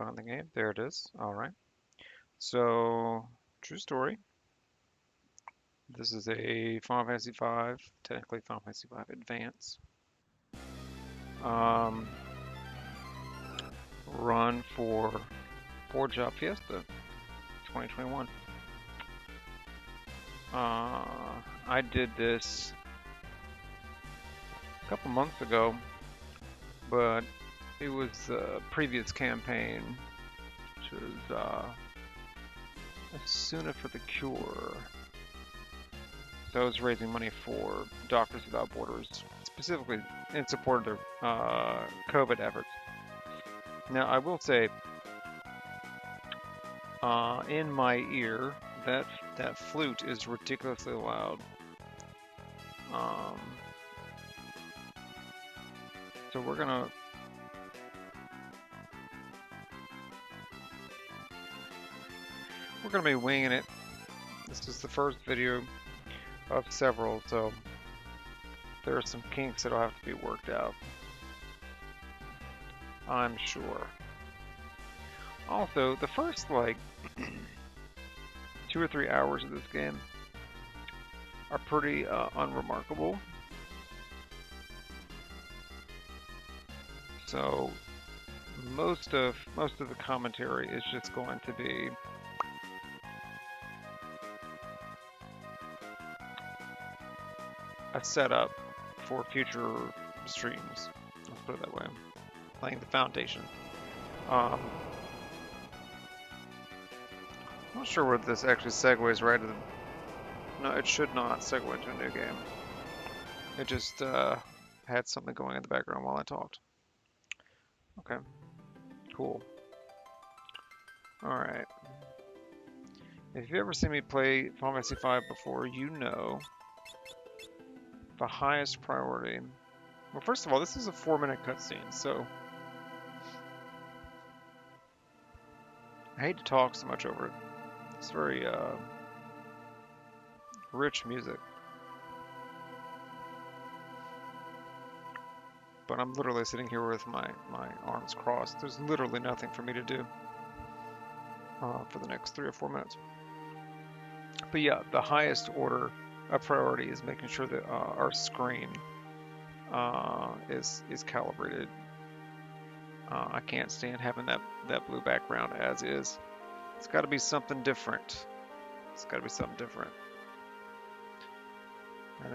find the game. There it is. All right. So, true story. This is a Final Fantasy V, technically Final Fantasy V Advance, um, run for Board Job Fiesta 2021. I did this a couple months ago, but it was the previous campaign, which was Asuna for the Cure. So I was raising money for Doctors Without Borders, specifically in support of their COVID efforts. Now, I will say, in my ear, that flute is ridiculously loud. Um, so we're gonna be winging it. This is the first video of several, so there are some kinks that'll have to be worked out, I'm sure. Also, the first like 2 or 3 hours of this game are pretty unremarkable. So most of the commentary is just going to be a setup for future streams. Let's put it that way. Laying the foundation. I'm not sure where this actually segues right to the... No, it should not segue into a new game. It just had something going in the background while I talked. Okay, cool. Alright. If you've ever seen me play Final Fantasy V before, you know the highest priority. Well, first of all, this is a 4-minute cutscene, so I hate to talk so much over it. It's very rich music. But I'm literally sitting here with my arms crossed. There's literally nothing for me to do for the next 3 or 4 minutes. But yeah, the highest order of priority is making sure that our screen is calibrated. I can't stand having that blue background as is. It's got to be something different. It's got to be something different. And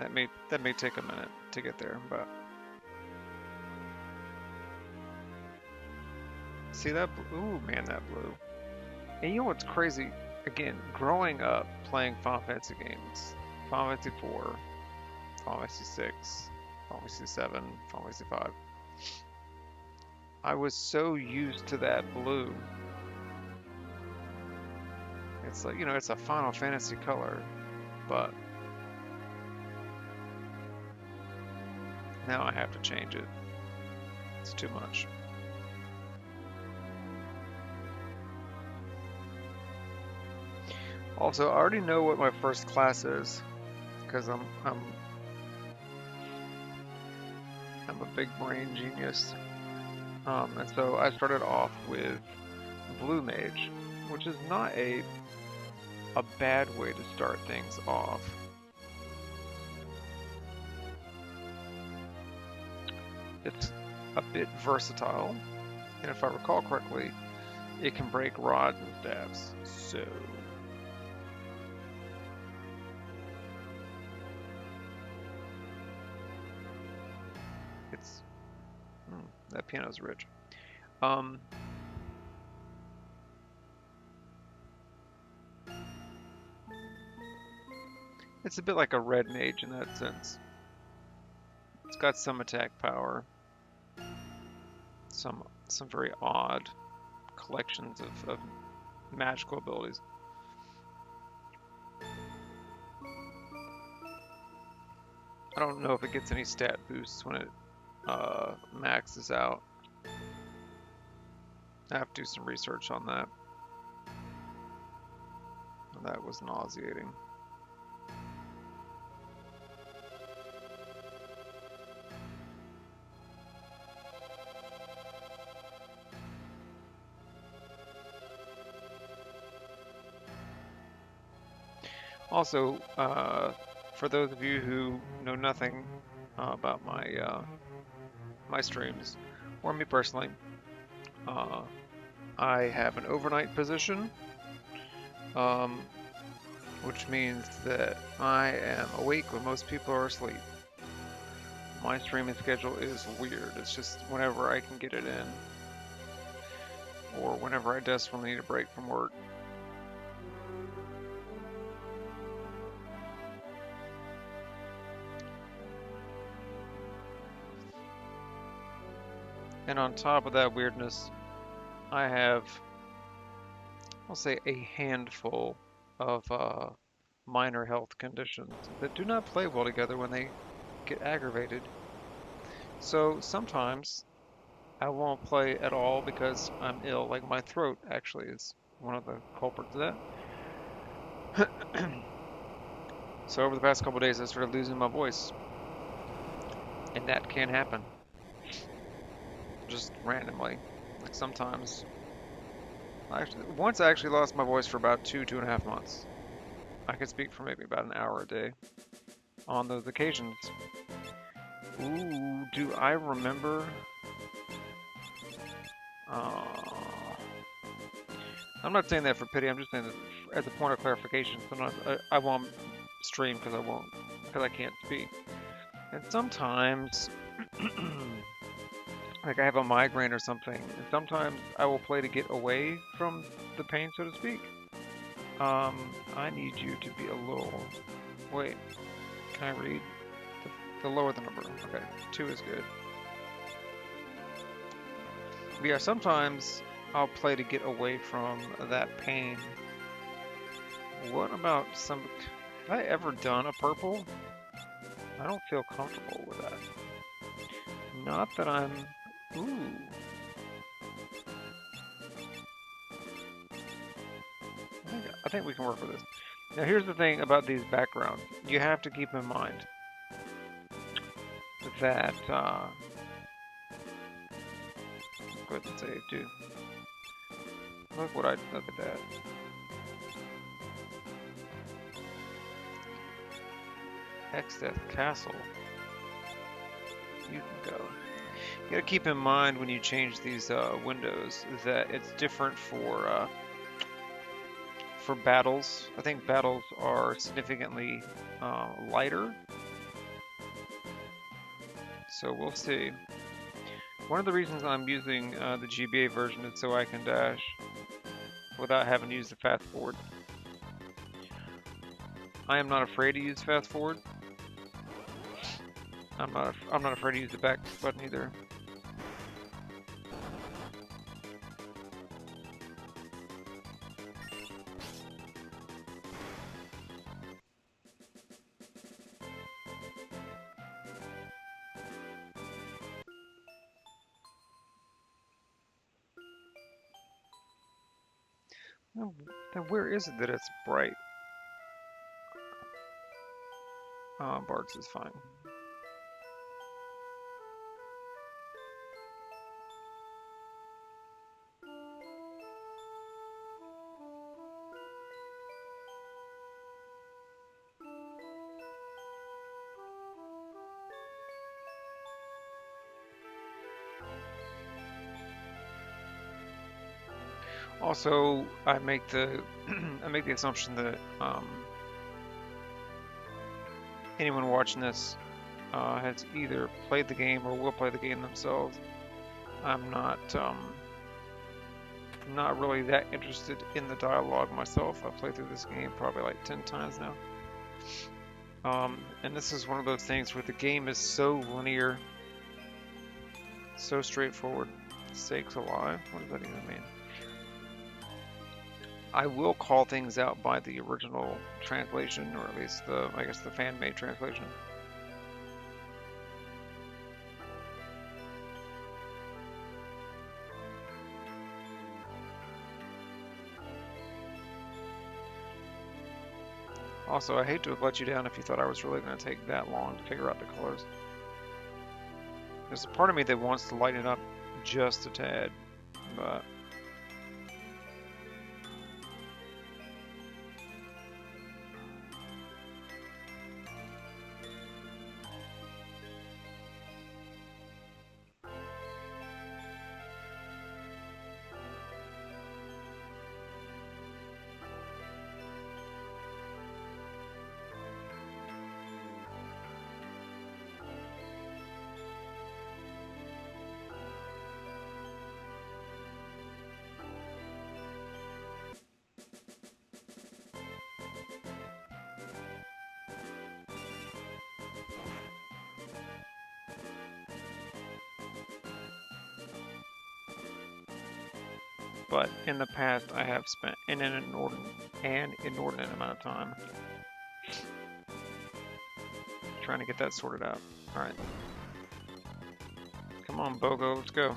that may take a minute to get there, but see that blue? Ooh, man, that blue. And you know what's crazy? Again, growing up playing Final Fantasy games, Final Fantasy 4, Final Fantasy 6, Final Fantasy 7, Final Fantasy 5, I was so used to that blue. It's like, it's a Final Fantasy color, but now I have to change it. It's too much. Also, I already know what my first class is, because I'm a big brain genius. And so I started off with Blue Mage, which is not a bad way to start things off. It's a bit versatile, and if I recall correctly, it can break rods and staves. So it's that piano's rich. It's a bit like a red mage in that sense. It's got some attack power, some very odd collections of magical abilities. I don't know if it gets any stat boosts when it maxes out. I have to do some research on that. That was nauseating. Also, for those of you who know nothing about my streams, or me personally, uh, I have an overnight position, um, which means that I am awake when most people are asleep. My streaming schedule is weird. It's just whenever I can get it in, or whenever I desperately need a break from work. And on top of that weirdness, I have, I'll say, a handful of minor health conditions that do not play well together when they get aggravated. So sometimes I won't play at all because I'm ill. Like my throat actually is one of the culprits of that. So over the past couple days, I started losing my voice, and that can happen just randomly. Like sometimes, once I actually lost my voice for about 2.5 months. I could speak for maybe about an hour a day on those occasions. Ooh, do I remember? Uh, I'm not saying that for pity. I'm just saying that as a point of clarification. Sometimes I won't stream because I can't speak. And sometimes, like I have a migraine or something, and sometimes I will play to get away from the pain, so to speak. I need you to be a little. Wait, can I read? The lower the number. Okay, 2 is good. But yeah, sometimes I'll play to get away from that pain. What about some... Have I ever done a purple? I don't feel comfortable with that. Not that I'm... Ooh. I think we can work with this. Now here's the thing about these backgrounds. You have to keep in mind that... Go ahead and save too. Look at that. Exdeath Castle. You can go. You gotta keep in mind when you change these windows that it's different for battles. I think battles are significantly lighter. So we'll see. One of the reasons I'm using the GBA version is so I can dash without having to use the fast forward. I am not afraid to use fast forward. I'm not afraid to use the back button either. Oh, then where is it that it's bright? Barks is fine. Also, I make the I make the assumption that anyone watching this has either played the game or will play the game themselves. I'm not really that interested in the dialogue myself. I've played through this game probably like 10 times now. And this is one of those things where the game is so linear, so straightforward. Sakes alive, what does that even mean? I will call things out by the original translation, or at least I guess the fan-made translation. Also, I hate to have let you down if you thought I was really going to take that long to figure out the colors. There's a part of me that wants to lighten it up just a tad, but... but in the past I have spent an inordinate amount of time trying to get that sorted out. Alright. Come on, Bogo, let's go.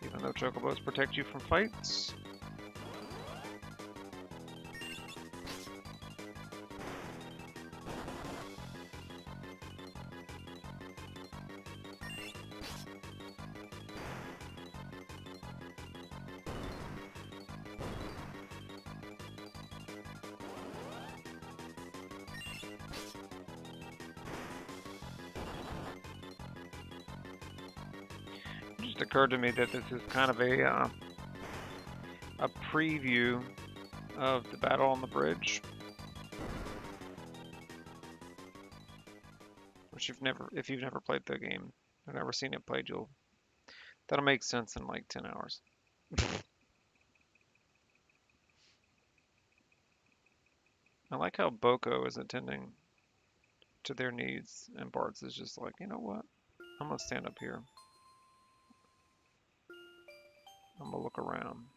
Even though chocobos protect you from fights. It just occurred to me that this is kind of a preview of the battle on the bridge, which if you've never played the game or never seen it played, that'll make sense in like 10 hours. I like how Boko is attending to their needs, and Bart's is just like, you know what? I'm gonna stand up here. I'm gonna look around.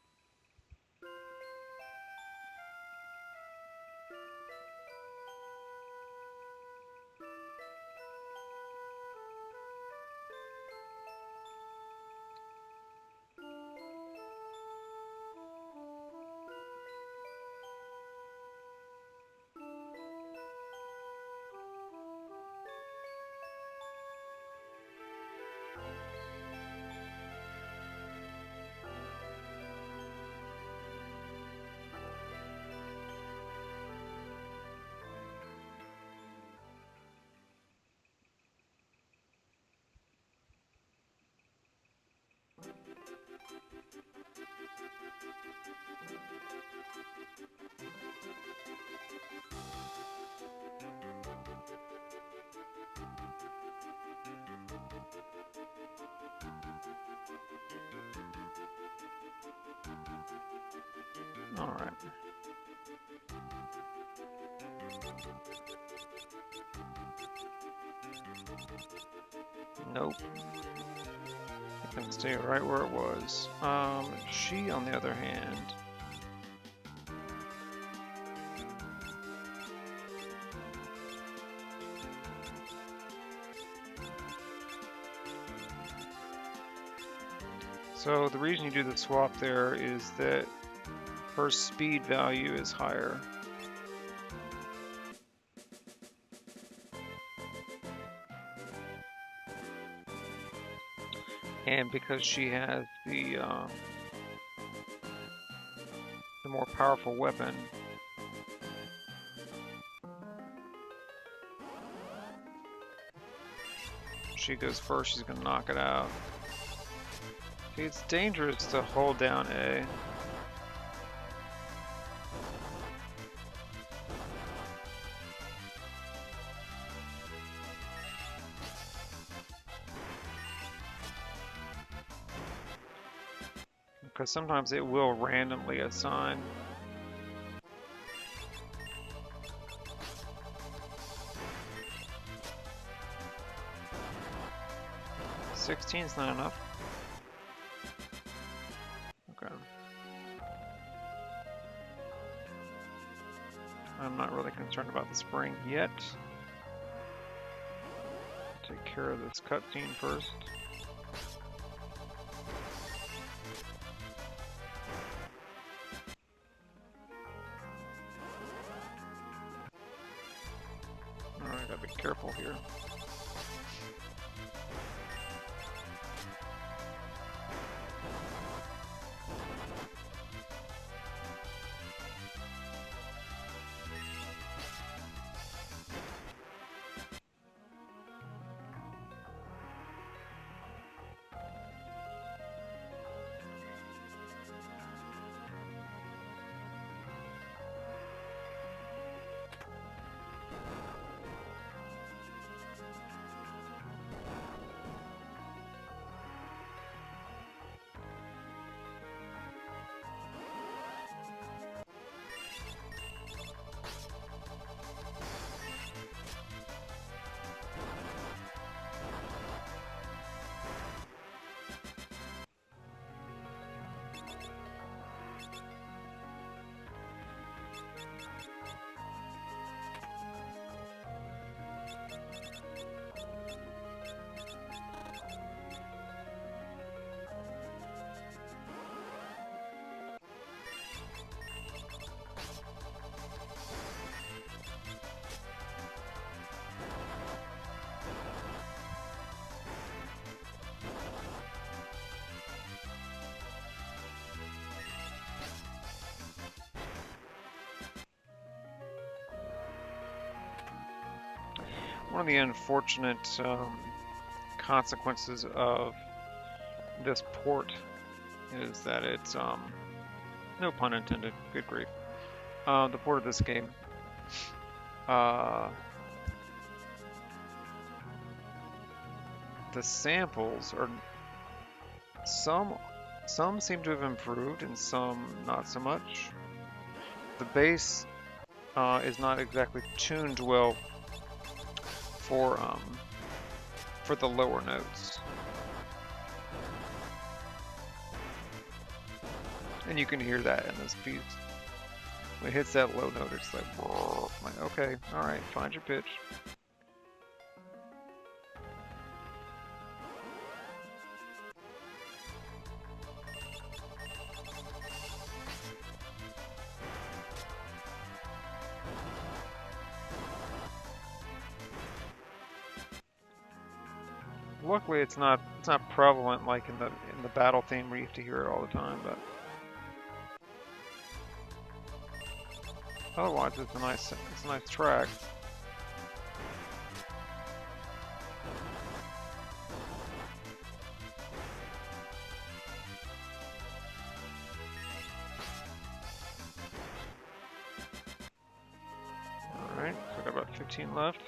All right. Nope. I can stay right where it was. She, on the other hand, so the reason you do the swap there is that her speed value is higher. And because she has the more powerful weapon, she goes first, she's gonna knock it out. See, it's dangerous to hold down A. Because sometimes it will randomly assign. $16's not enough. Okay. I'm not really concerned about the spring yet. Take care of this cutscene first. Alright, gotta be careful here. One of the unfortunate consequences of this port is that it's no pun intended. Good grief. The port of this game. Uh, the samples are some seem to have improved and some not so much. The bass is not exactly tuned well for the lower notes, and you can hear that in this piece. When it hits that low note, it's like okay, all right, find your pitch. Luckily, it's not prevalent like in the battle theme where you have to hear it all the time. But otherwise, it's a nice track. All right, so I got about 15 left.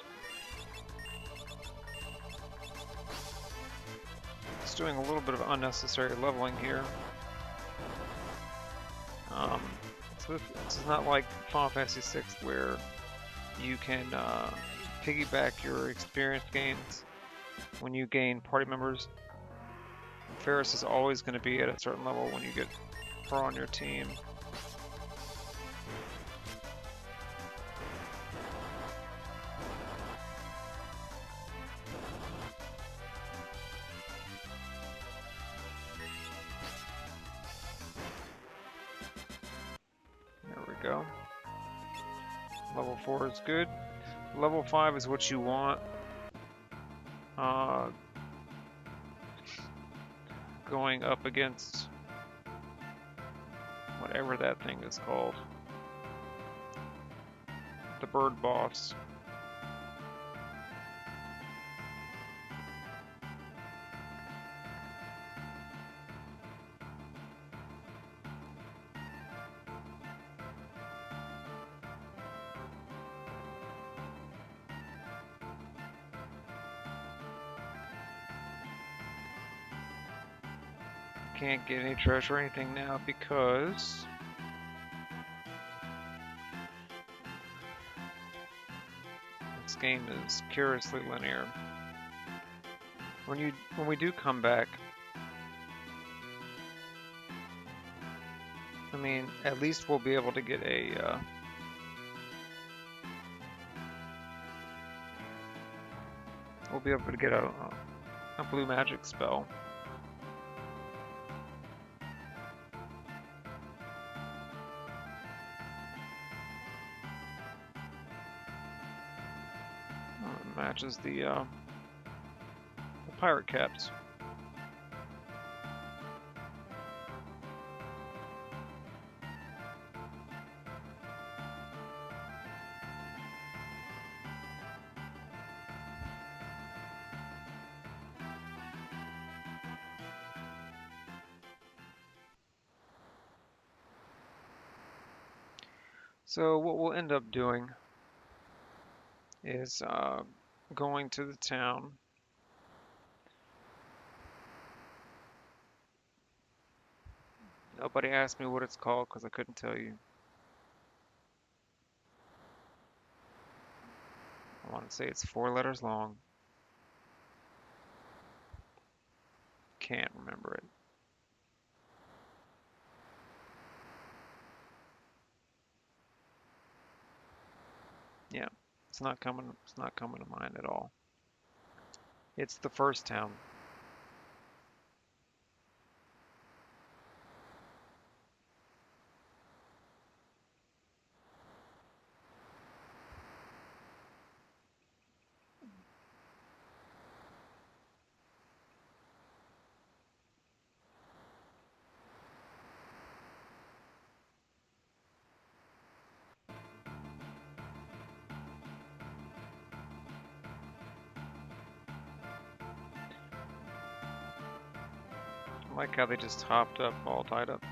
Just doing a little bit of unnecessary leveling here. So this is not like Final Fantasy VI where you can piggyback your experience gains when you gain party members. Ferris is always going to be at a certain level when you get her on your team. There we go. Level 4 is good. Level 5 is what you want. Going up against whatever that thing is called. The bird boss. Can't get any treasure or anything now because this game is curiously linear. When we do come back, I mean, at least we'll be able to get a blue magic spell. Matches the pirate caps. So what we'll end up doing is going to the town. Nobody asked me what it's called because I couldn't tell you. I want to say it's 4 letters long. Can't remember it. Yeah, it's not coming to mind at all. It's the first town. like how they just hopped up, all tied up.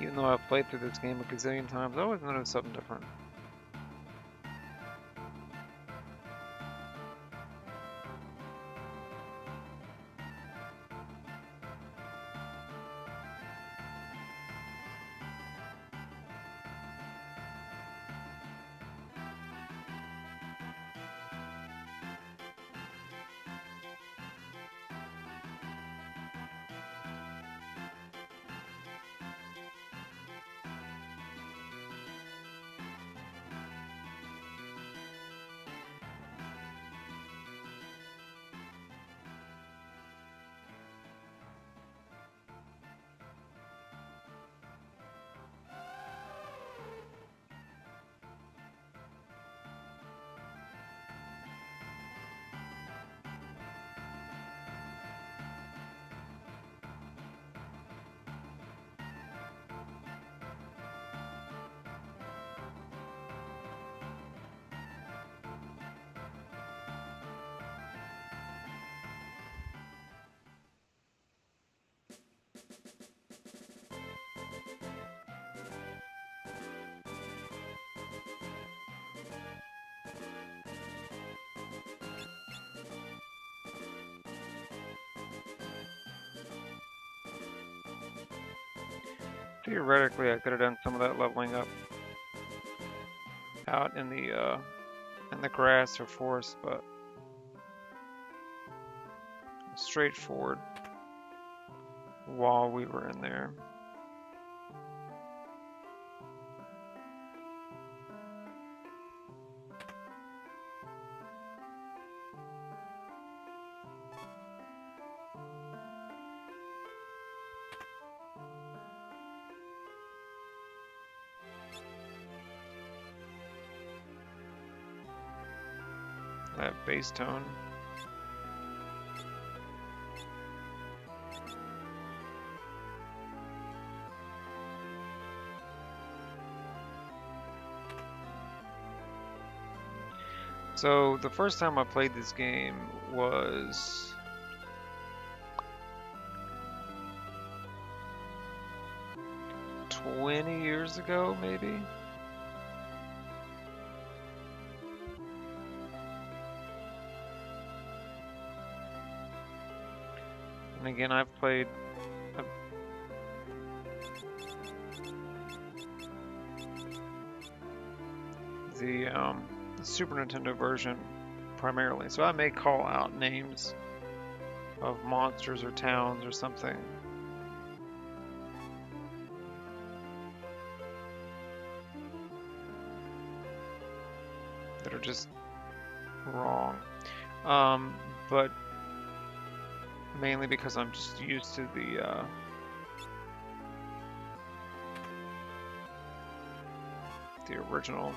Even though I've played through this game a gazillion times, I always notice something different. Theoretically, I could have done some of that leveling up out in the grass or forest, but straightforward while we were in there. That bass tone. So the first time I played this game was 20 years ago, maybe? And again, I've played the Super Nintendo version primarily, so I may call out names of monsters or towns or something. That are just wrong. But mainly because I'm just used to the original.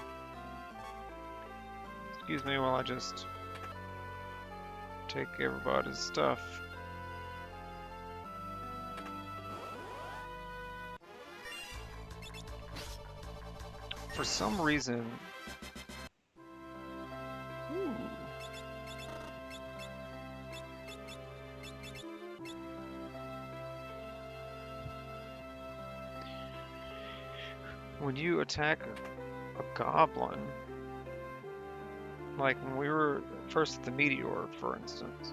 Excuse me while I just take everybody's stuff. For some reason, when you attack a goblin, like when we were first at the meteor, for instance.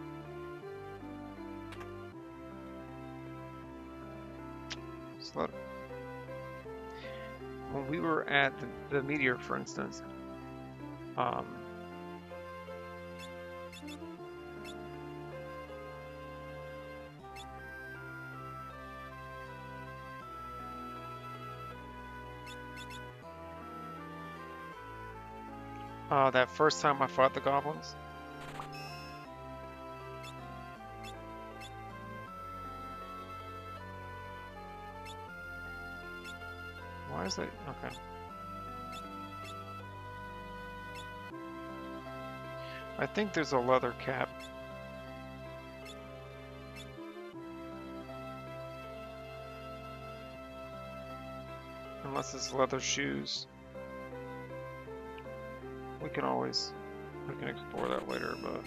When we were at the meteor, for instance, that first time I fought the goblins. Why is that? Okay. I think there's a leather cap. Unless it's leather shoes. We can always We can explore that later, but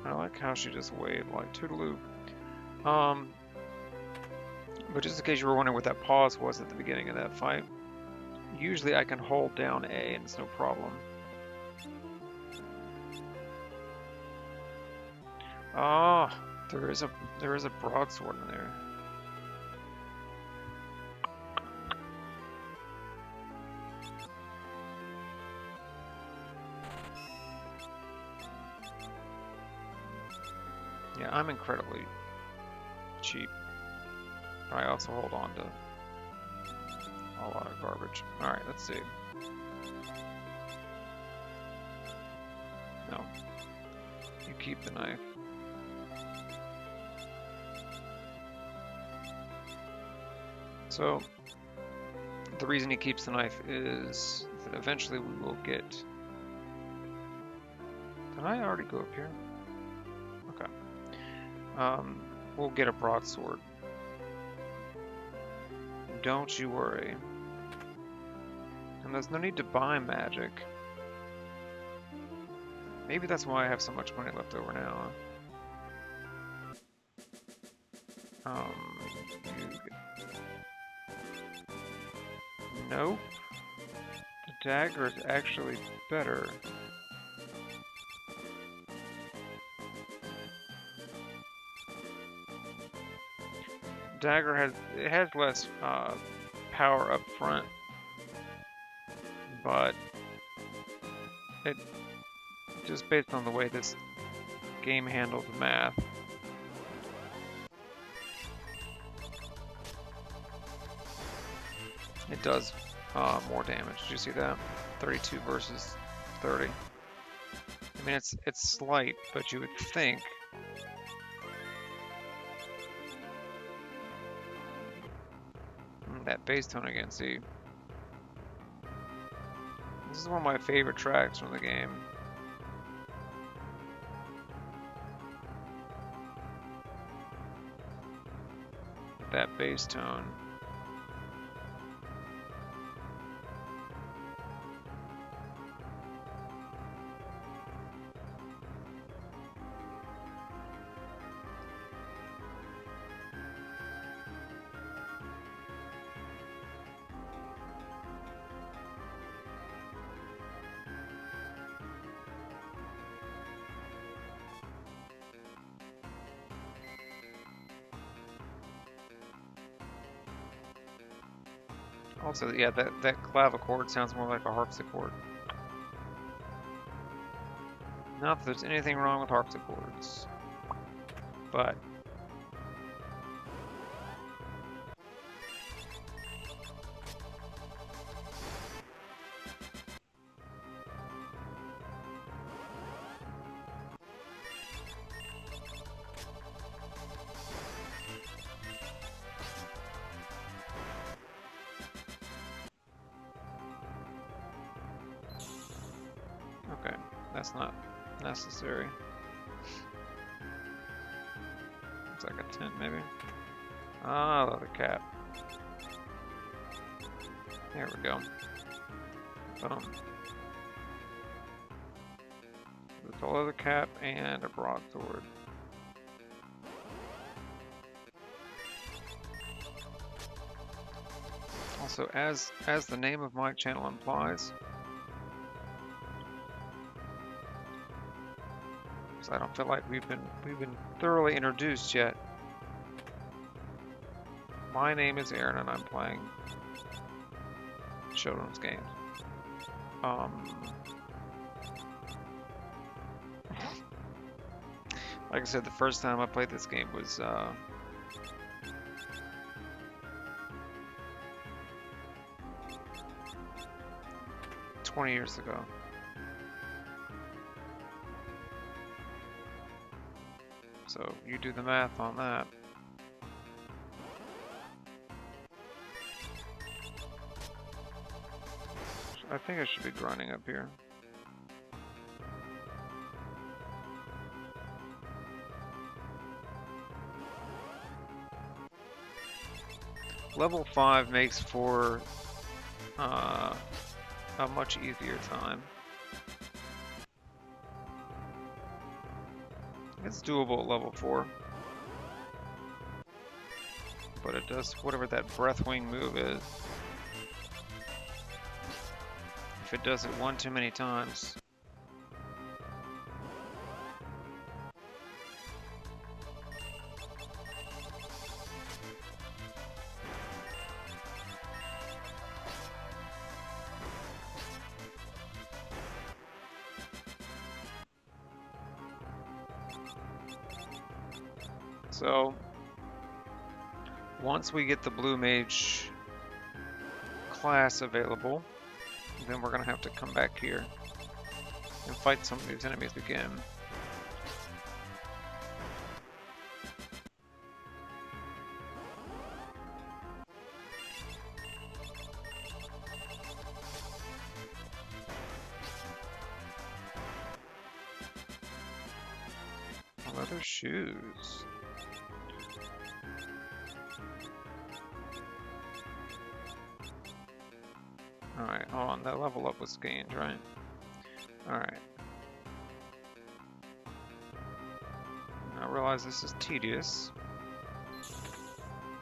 I like how she just waved like toodaloo. But just in case you were wondering what that pause was at the beginning of that fight, usually I can hold down A and it's no problem. Ah, there is a broadsword in there. Yeah, I'm incredibly cheap. I also hold on to a lot of garbage. Alright, let's see. No. You keep the knife. So, the reason he keeps the knife is that eventually we will get... Did I already go up here? Okay. We'll get a broadsword. Don't you worry. And there's no need to buy magic. Maybe that's why I have so much money left over now. Nope. The dagger is actually better. Dagger has less power up front, but it just based on the way this game handles math. It does more damage. Did you see that? 32 versus 30. I mean, it's slight, but you would think. That bass tone again, see. This is one of my favorite tracks from the game. That bass tone. Also, yeah, that clavichord sounds more like a harpsichord. Not that there's anything wrong with harpsichords, but okay, that's not necessary. Looks like a tent, maybe. Ah, leather cap. There we go. Boom. There's a leather cap and a broadsword. Also, as the name of my channel implies, I don't feel like we've been thoroughly introduced yet. My name is Aaron and I'm playing children's games. Like I said, the first time I played this game was 20 years ago. So you do the math on that. I think I should be grinding up here. Level 5 makes for a much easier time. It's doable at level 4. But it does whatever that Breathwing move is. If it does it one too many times. So, once we get the Blue Mage class available, then we're going to have to come back here and fight some of these enemies again. Leather shoes. Alright, hold on, that level up was gained, right? Alright. I realize this is tedious,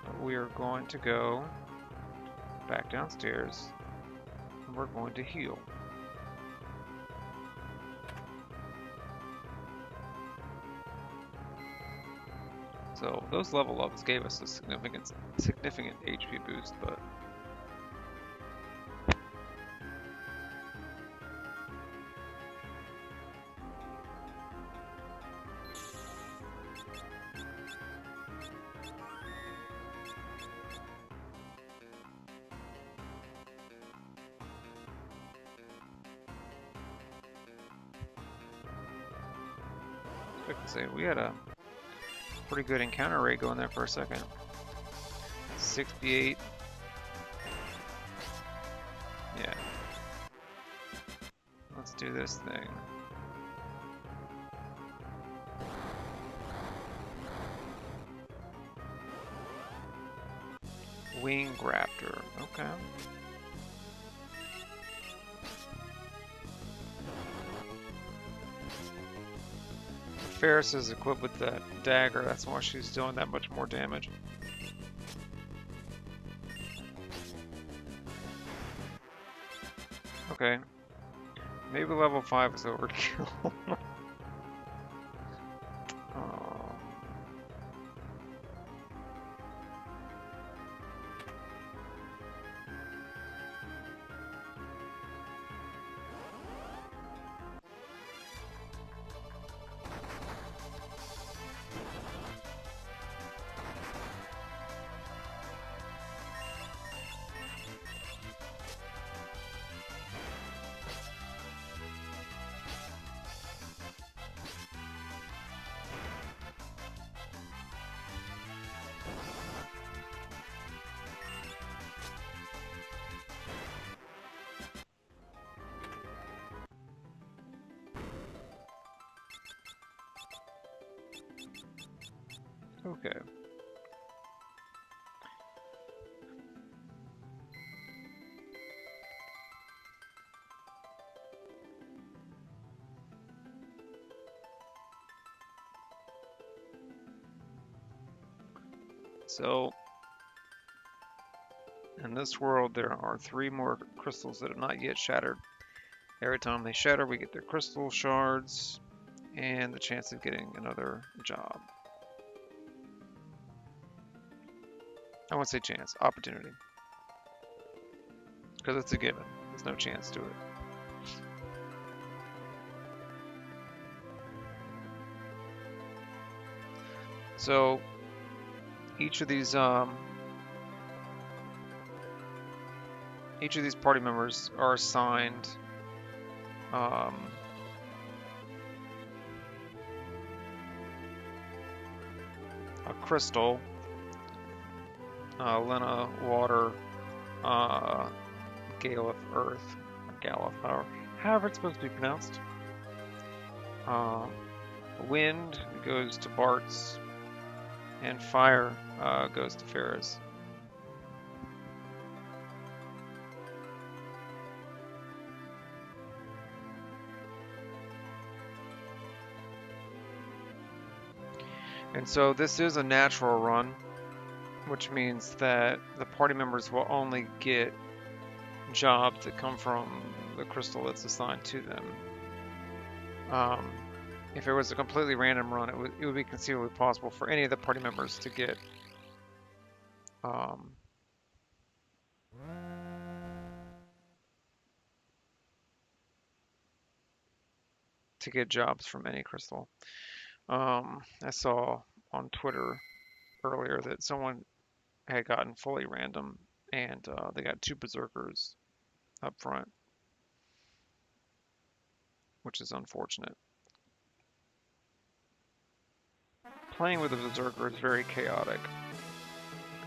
but we are going to go back downstairs and we're going to heal. So those level ups gave us a significant HP boost, but I can say we had a pretty good encounter rate going there for a second. 68. Yeah. Let's do this thing. Wing Raptor. Okay. Ferris is equipped with that dagger, that's why she's doing that much more damage. Okay. Maybe level 5 is overkill. Okay. So, in this world, there are 3 more crystals that have not yet shattered. Every time they shatter, we get their crystal shards and the chance of getting another job. I won't say chance, opportunity. Because it's a given. There's no chance to it. So, each of these party members are assigned a crystal, Lena, water, Gale of earth, or Gale of however it's supposed to be pronounced. Wind goes to Bart's, and fire goes to Farrah's. And so this is a natural run, which means that the party members will only get jobs that come from the crystal that's assigned to them. Um, if it was a completely random run, it would be conceivably possible for any of the party members um, to get jobs from any crystal. I saw on Twitter earlier that someone had gotten fully random, and they got 2 berserkers up front, which is unfortunate. Playing with a berserker is very chaotic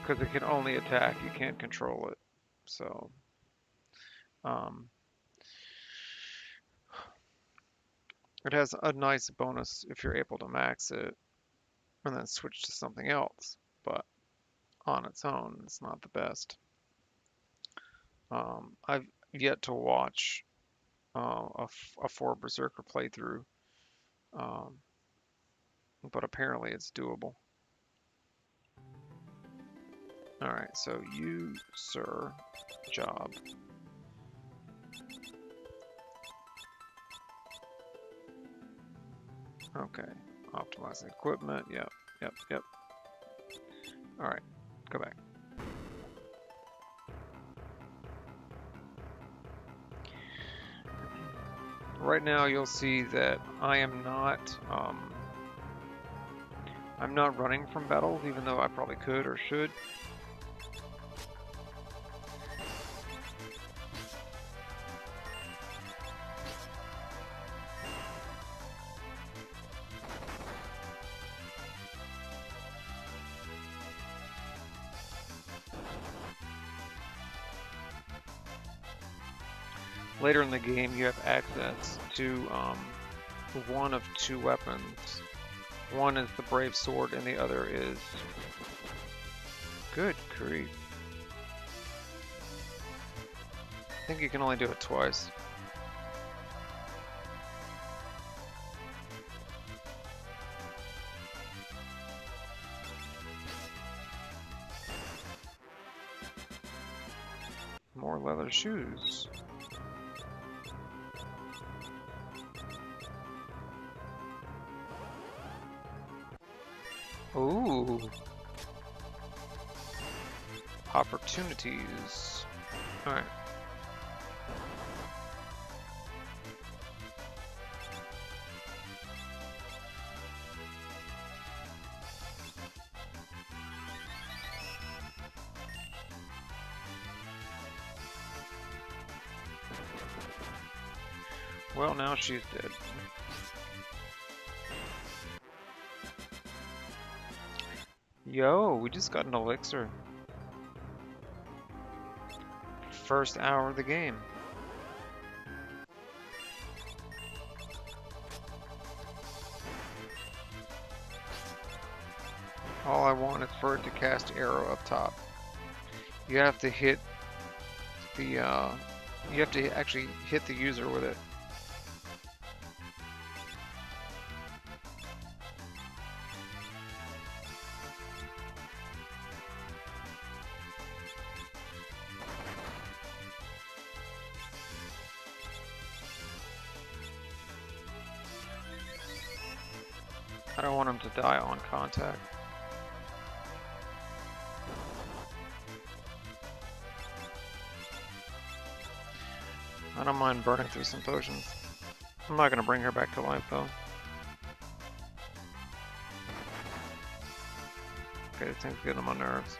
because it can only attack, you can't control it. So, um, it has a nice bonus if you're able to max it and then switch to something else, but on its own, it's not the best. I've yet to watch a 4 berserker playthrough, um, but apparently it's doable. All right, so you, sir, job. Okay, optimizing equipment. Yep, yep, yep. All right, go back. Right now, you'll see that I'm not running from battles, even though I probably could or should. Later in the game, you have access to one of 2 weapons. One is the Brave Sword, and the other is... Good grief. I think you can only do it twice. More leather shoes. Ooh. Opportunities. Alright. Well, now she's dead. Yo, we just got an elixir. First hour of the game. All I want is for it to cast arrow up top. You have to hit the, you have to actually hit the user with it. I don't want him to die on contact. I don't mind burning through some potions. I'm not gonna bring her back to life though. Okay, this thing's getting on my nerves.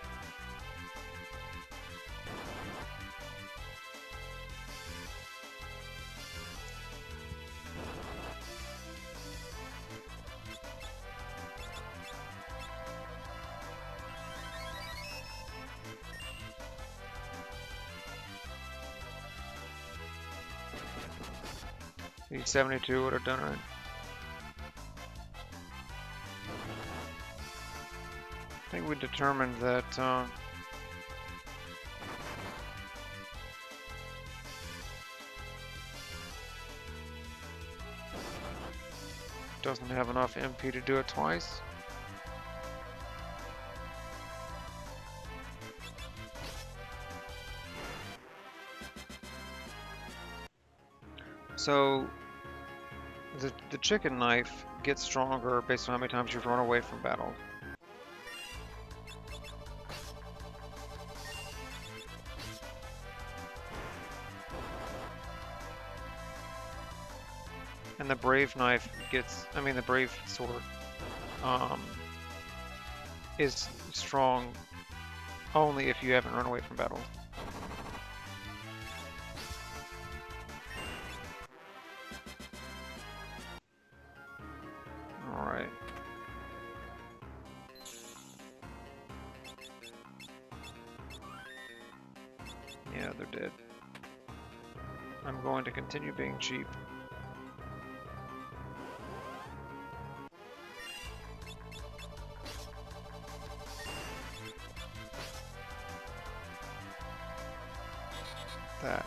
The 72 would have done it. I think we determined that doesn't have enough MP to do it twice. So the chicken knife gets stronger based on how many times you've run away from battle. And the brave knife gets, I mean the brave sword, um, is strong only if you haven't run away from battle. Alright. Yeah, they're dead. I'm going to continue being cheap. That.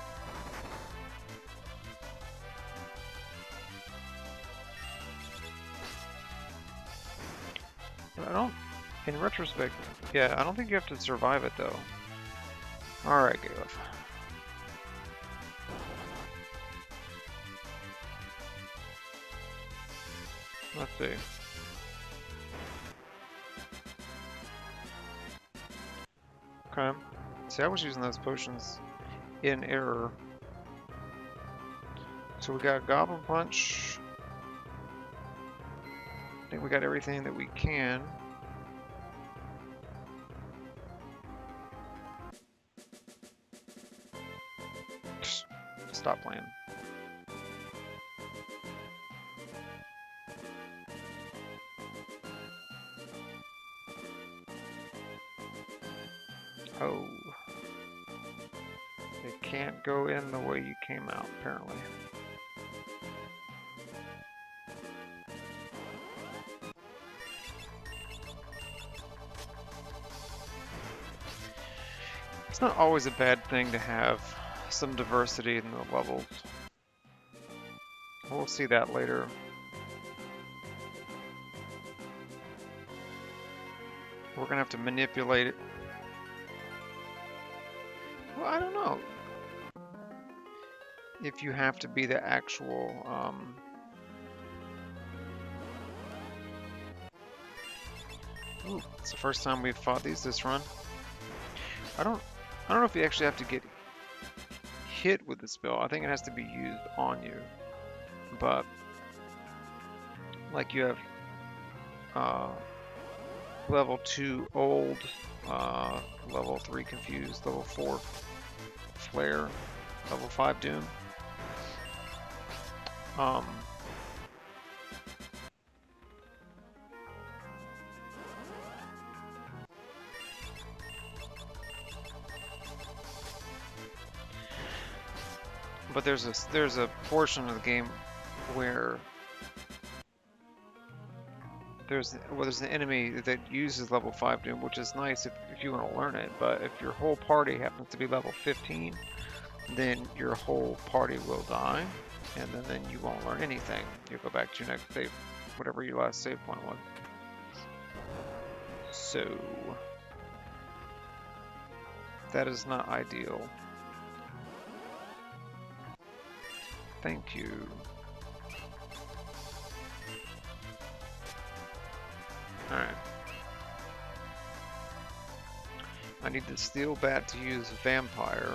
But I don't, in retrospect, yeah, I don't think you have to survive it though. Alright, Galef. Let's see. Okay. See, I was using those potions in error. So we got Goblin Punch. I think we got everything that we can. Stop playing. Oh. It can't go in the way you came out, apparently. It's not always a bad thing to have some diversity in the levels. We'll see that later. We're gonna have to manipulate it. Well, I don't know. If you have to be the actual, Ooh, it's the first time we've fought these this run. I don't know if you actually have to get hit with the spell. I think it has to be used on you. But like you have level 2 old, level 3 confused, level 4 flare, level 5 doom. But there's a portion of the game where there's an enemy that uses level 5 doom, which is nice if you want to learn it. But if your whole party happens to be level 15, then your whole party will die, and then you won't learn anything. You'll go back to your next save, whatever your last save point was. So that is not ideal. Thank you. Alright. I need the steel bat to use vampire.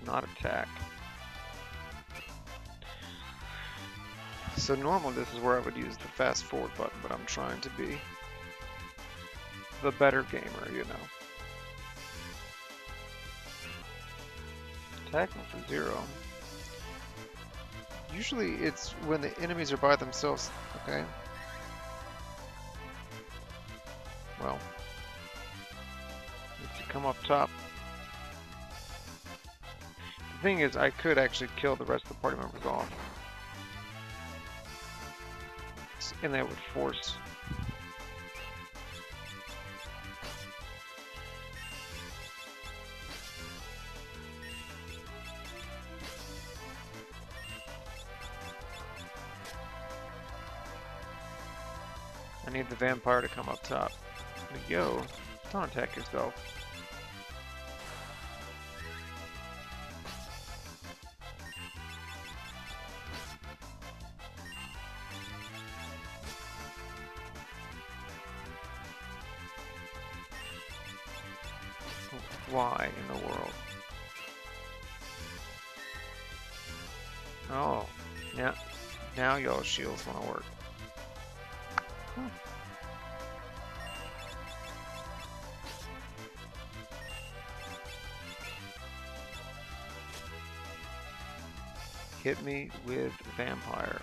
Not attack. So normally this is where I would use the fast forward button, but I'm trying to be the better gamer, you know. Attacking for 0. Usually it's when the enemies are by themselves, okay? Well, if you come up top. The thing is, I could actually kill the rest of the party members off. And that would force. I need the vampire to come up top. But yo, don't attack yourself. Why in the world? Oh, yeah. Now y'all's shields want to work. Hmm. Hit me with vampire.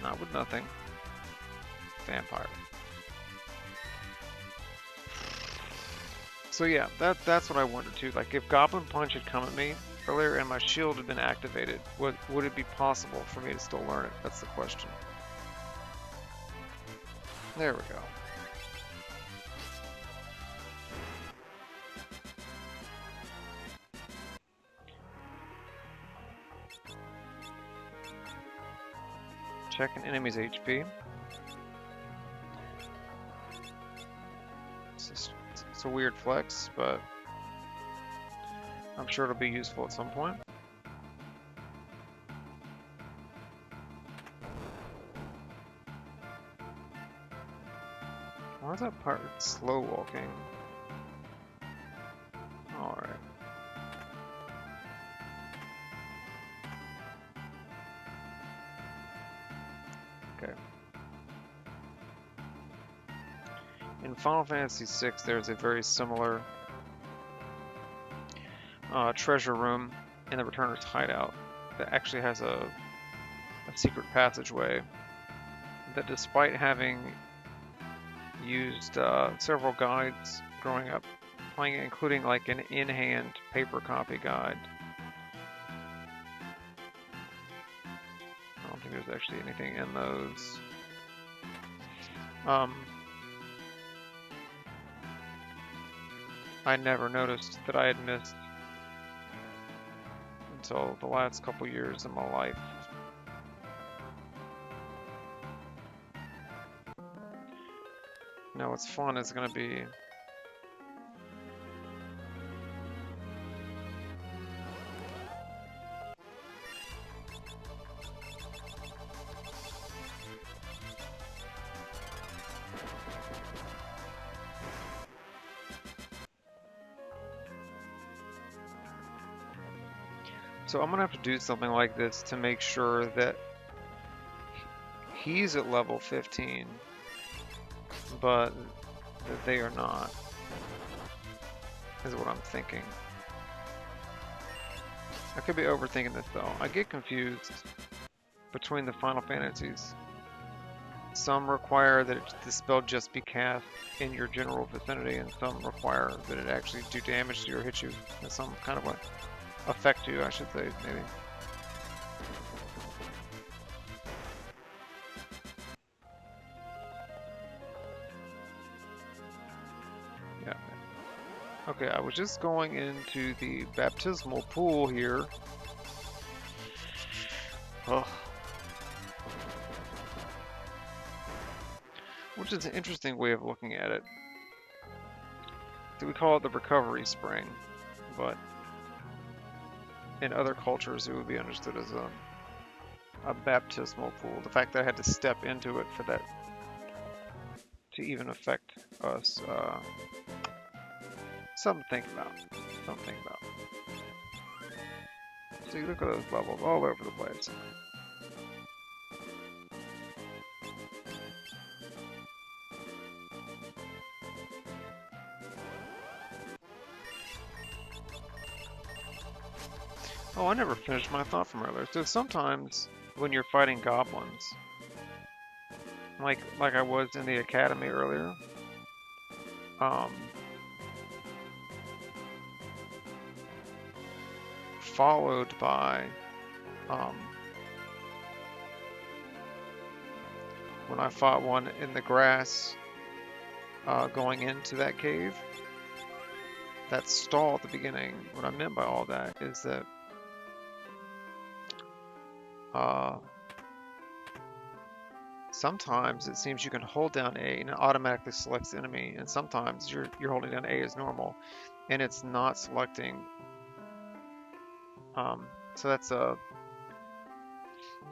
Not with nothing. Vampire. So yeah, that's what I wondered too. Like if Goblin Punch had come at me earlier and my shield had been activated, would it be possible for me to still learn it? That's the question. There we go. Check an enemy's HP. It's a weird flex, but I'm sure it'll be useful at some point. Why is that part slow walking? Alright. Okay. In Final Fantasy VI, there's a very similar treasure room in the Returner's hideout that actually has a secret passageway that, despite having used several guides growing up playing it, including like an in-hand paper copy guide, I don't think there's actually anything in those. I never noticed that I had missed until the last couple years of my life. Now what's fun is going to be so I'm going to have to do something like this to make sure that he's at level 15, but that they are not, is what I'm thinking. I could be overthinking this though. I get confused between the Final Fantasies. Some require that the spell just be cast in your general vicinity, and some require that it actually do damage to you or hit you in some kind of way. Affect you, I should say, maybe. Yeah. Okay, I was just going into the baptismal pool here. Oh. Which is an interesting way of looking at it. We call it the recovery spring, but in other cultures it would be understood as a baptismal pool. The fact that I had to step into it for that to even affect us, something to think about. Something to think about. So you look at those levels all over the place. Oh, I never finished my thought from earlier. So sometimes when you're fighting goblins, like I was in the academy earlier, followed by when I fought one in the grass going into that cave, that stall at the beginning. What I meant by all that is that sometimes it seems you can hold down A and it automatically selects the enemy, and sometimes you're holding down A as normal and it's not selecting. So that's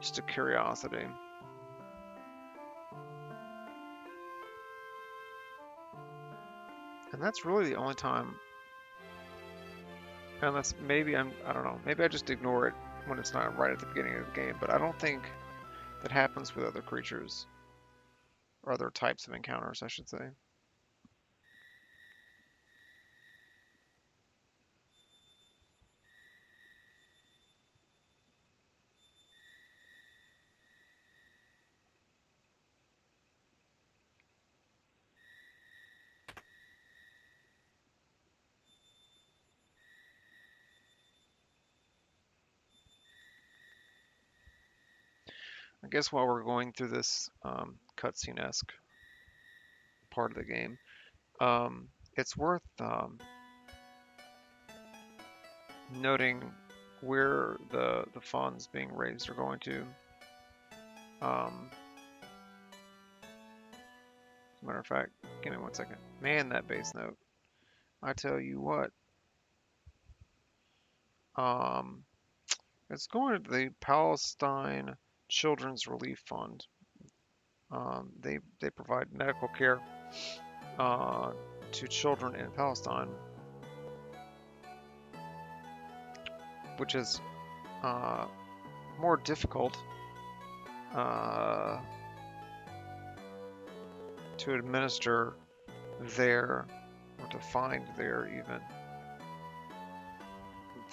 just a curiosity. And that's really the only time, unless maybe I don't know, maybe I just ignore it when it's not right at the beginning of the game, but I don't think that happens with other creatures, or other types of encounters, I should say. I guess while we're going through this cutscene-esque part of the game, it's worth noting where the funds being raised are going to. Um, as a matter of fact, give me one second. Man, that bass note. I tell you what, um, it's going to the Palestine Children's Relief Fund. They provide medical care uh, to children in Palestine, which is uh, more difficult uh, to administer there, or to find there even,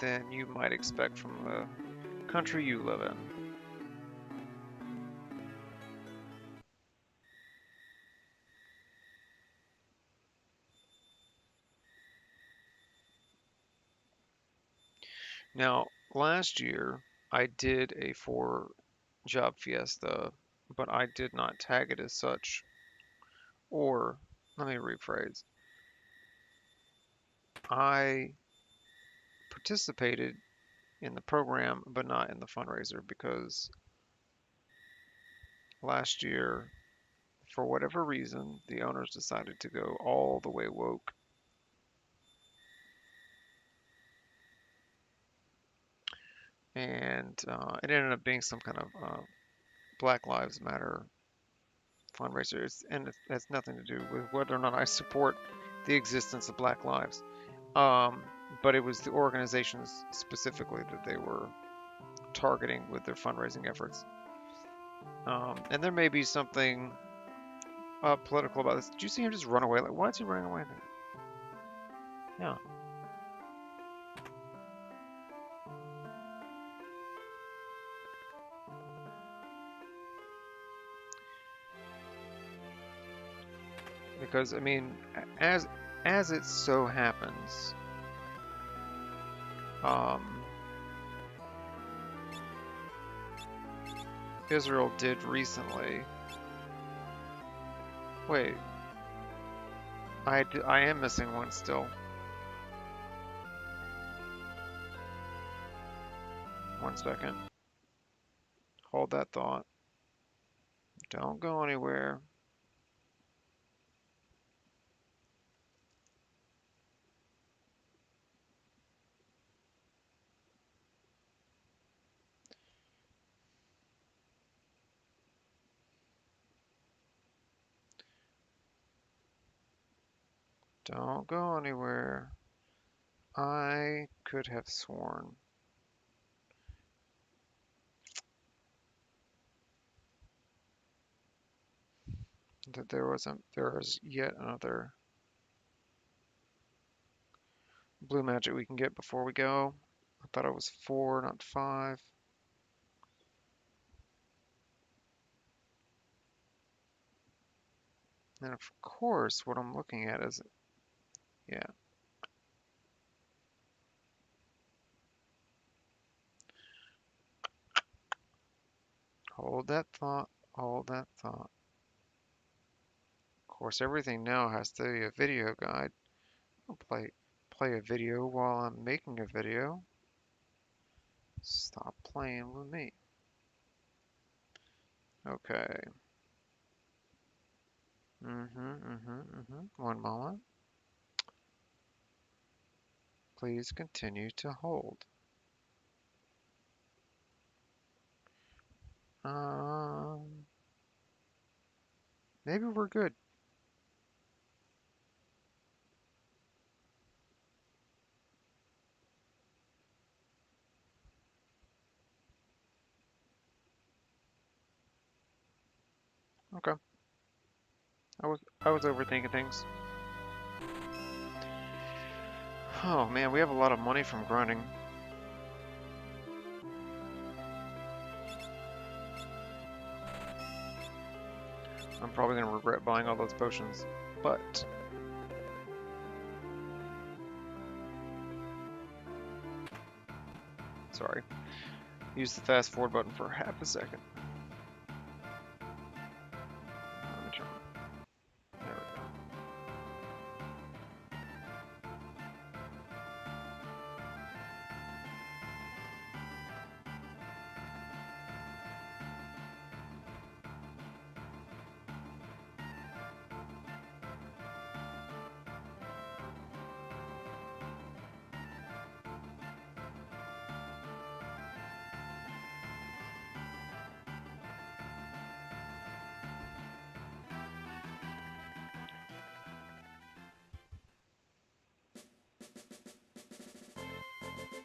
than you might expect from the country you live in. Now, last year I did a 4 job fiesta, but I did not tag it as such. Or, let me rephrase, I participated in the program but not in the fundraiser because last year, for whatever reason, the owners decided to go all the way woke. And it ended up being some kind of Black Lives Matter fundraiser. And it has nothing to do with whether or not I support the existence of Black lives. Um, but it was the organizations specifically that they were targeting with their fundraising efforts. And there may be something political about this. Did you see him just run away? Like, why is he running away? Yeah, because I mean, as it so happens, um, Israel did recently. Wait, I am missing one still. One second. Hold that thought. Don't go anywhere. Don't go anywhere. I could have sworn that there was yet another blue magic we can get before we go. I thought it was 4, not 5. And of course, what I'm looking at is, yeah, hold that thought, hold that thought. Of course, everything now has to be a video guide. I'll play a video while I'm making a video. Stop playing with me. Okay. One moment. Please continue to hold. Um, Maybe we're good. Okay. I was overthinking things. Oh man, we have a lot of money from grinding. I'm probably gonna regret buying all those potions, but sorry. Use the fast forward button for half a second. Let me turn. There we go.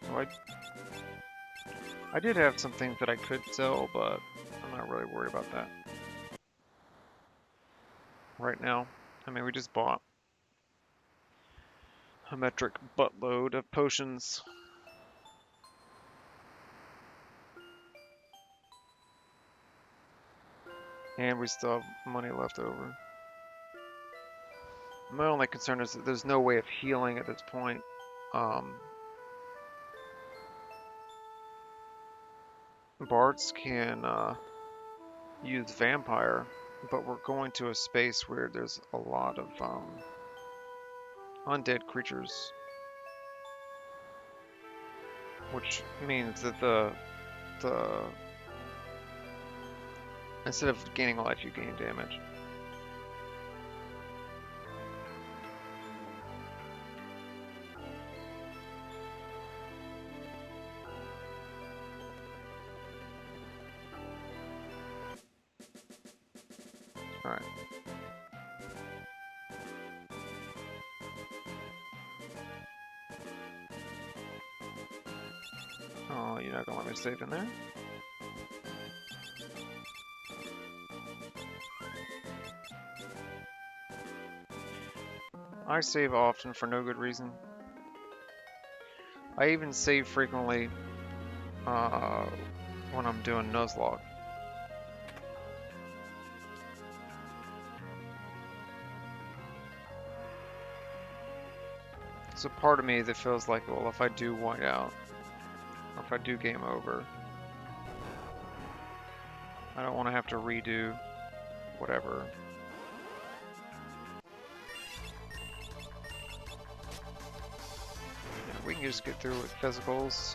So I did have some things that I could sell, but I'm not really worried about that right now. I mean, we just bought a metric buttload of potions. And we still have money left over. My only concern is that there's no way of healing at this point. Bards can use vampire, but we're going to a space where there's a lot of undead creatures, which means that the instead of gaining life, you gain damage. All right. Oh, you're not gonna let me save in there? I save often for no good reason. I even save frequently when I'm doing Nuzlocke. There's a part of me that feels like, well, if I do white out, or if I do game over, I don't want to have to redo whatever. Yeah, we can just get through with physicals.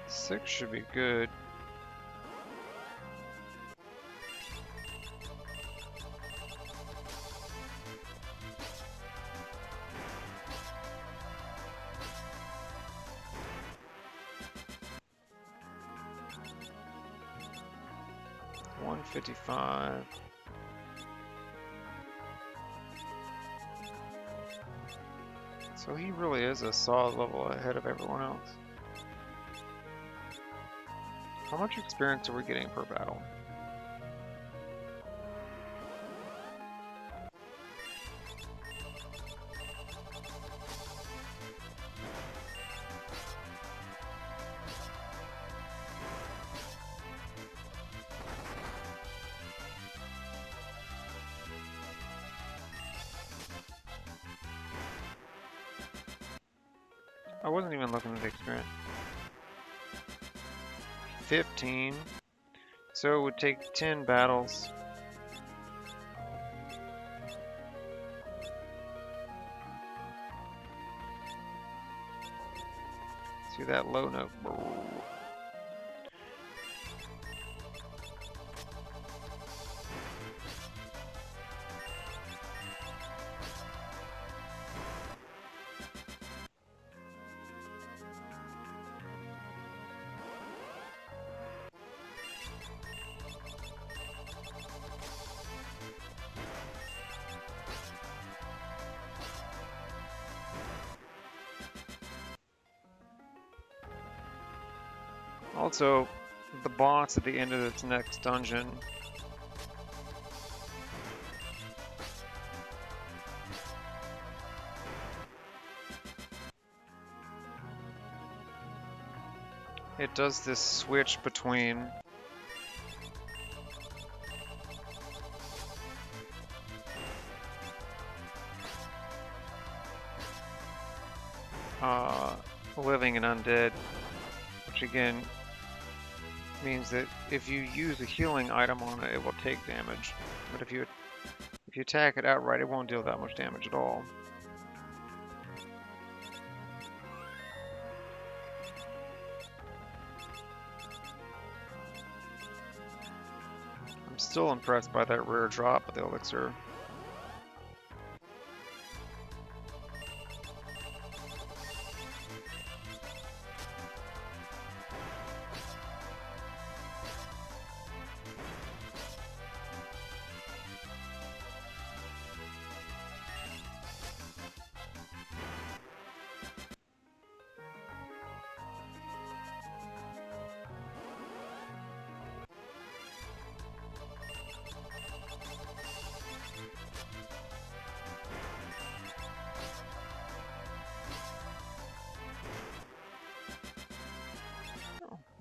Six should be good. $155. So he really is a solid level ahead of everyone else. How much experience are we getting per battle? I wasn't even looking at the experience. 15. So it would take 10 battles. See that low note? Also, the boss at the end of this next dungeon. It does this switch between living and undead, which again means that if you use a healing item on it, it will take damage. But if you attack it outright, it won't deal that much damage at all. I'm still impressed by that rare drop of the elixir.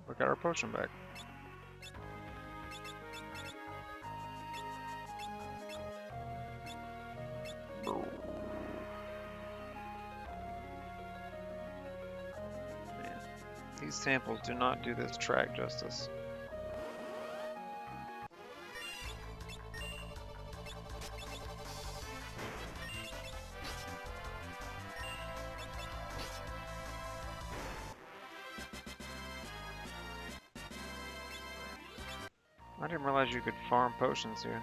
We got our potion back. Man, these samples do not do this track justice. I didn't realize you could farm potions here.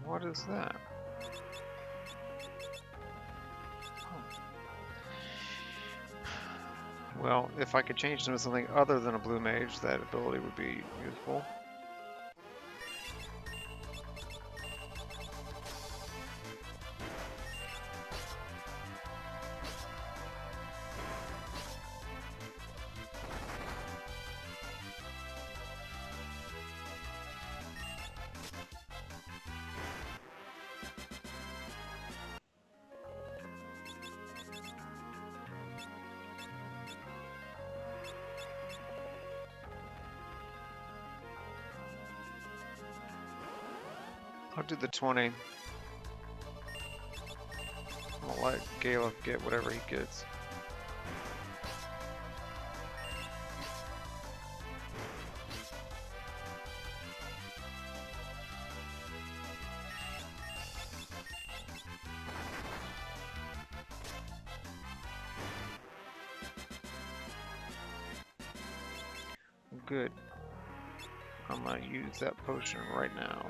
What is that? Oh. Well, if I could change them to something other than a blue mage, that ability would be useful. I'll do the 20. I'll let Galef get whatever he gets. Good. I'm gonna use that potion right now.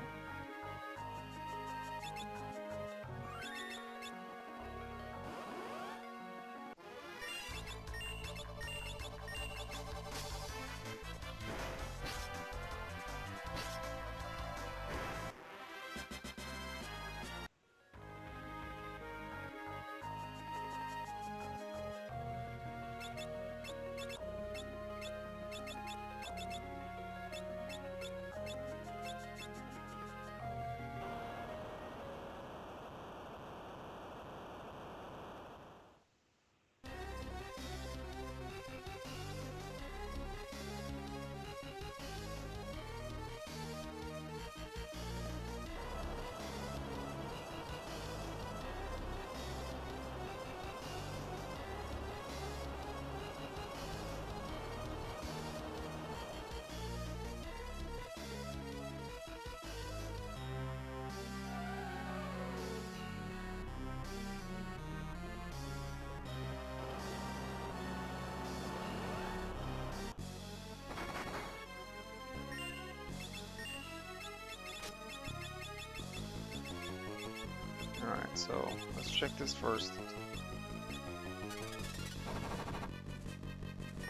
Alright, so let's check this first.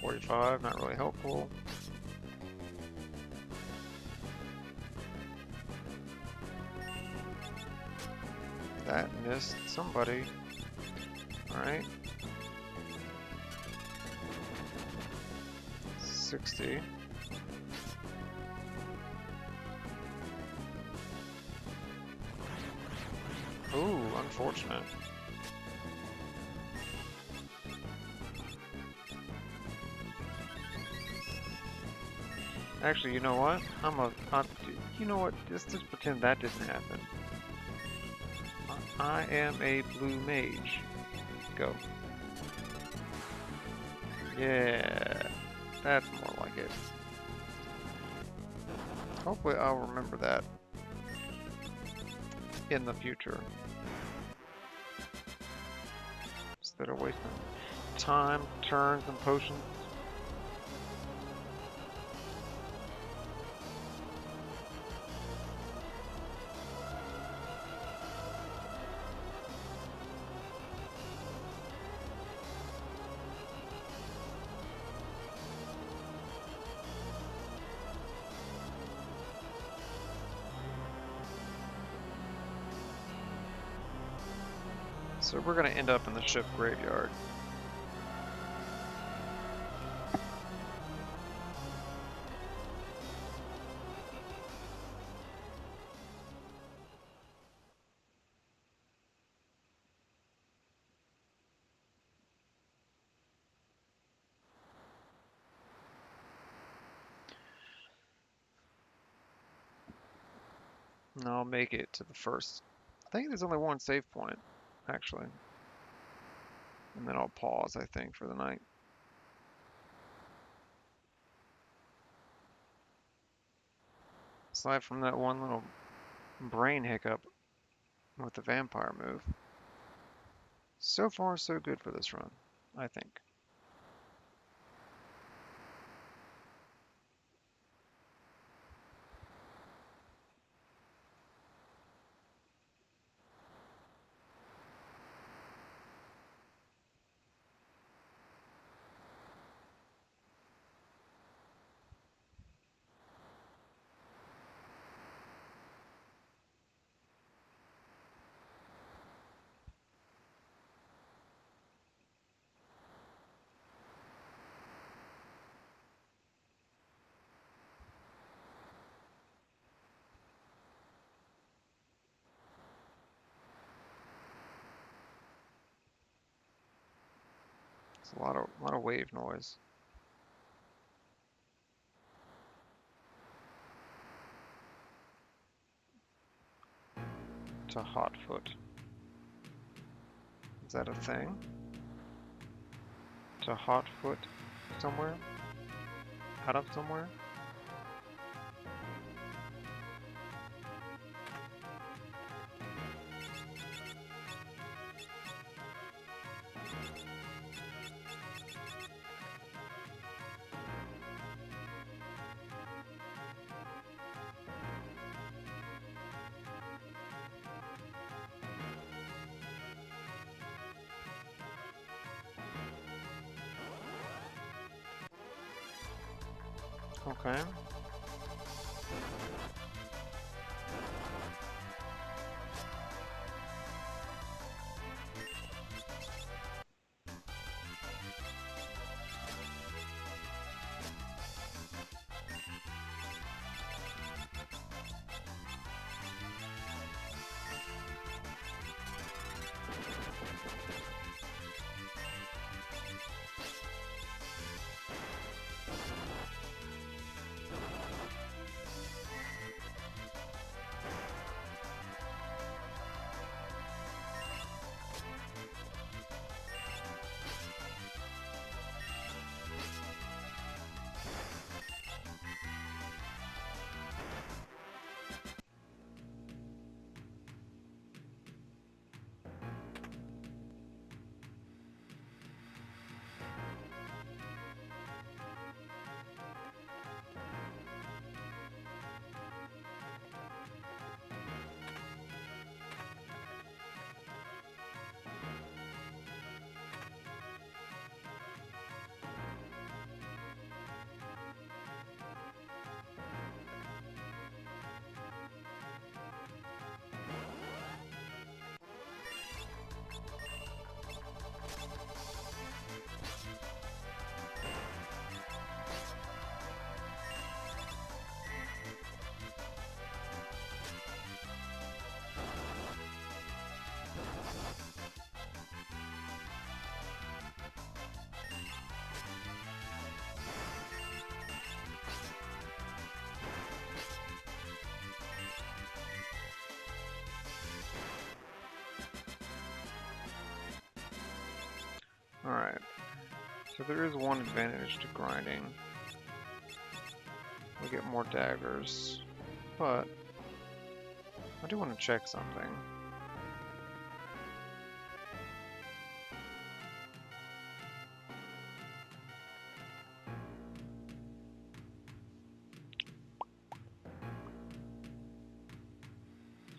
45, not really helpful. That missed somebody. Alright. 60. Ooh, unfortunate. Actually, you know what? You know what? Just pretend that didn't happen. I am a blue mage. Go. Yeah, that's more like it. Hopefully I'll remember that in the future. Instead of wasting time, turns, and potions. So we're gonna end up in the ship graveyard. And I'll make it to the first. I think there's only one save point, actually. And then I'll pause, I think, for the night. Aside from that one little brain hiccup with the vampire move. So far, so good for this run, I think. It's a lot of wave noise. To Hotfoot. Is that a thing? To Hotfoot somewhere? Out of somewhere? Okay. Alright, so there is one advantage to grinding. We get more daggers, but I do want to check something.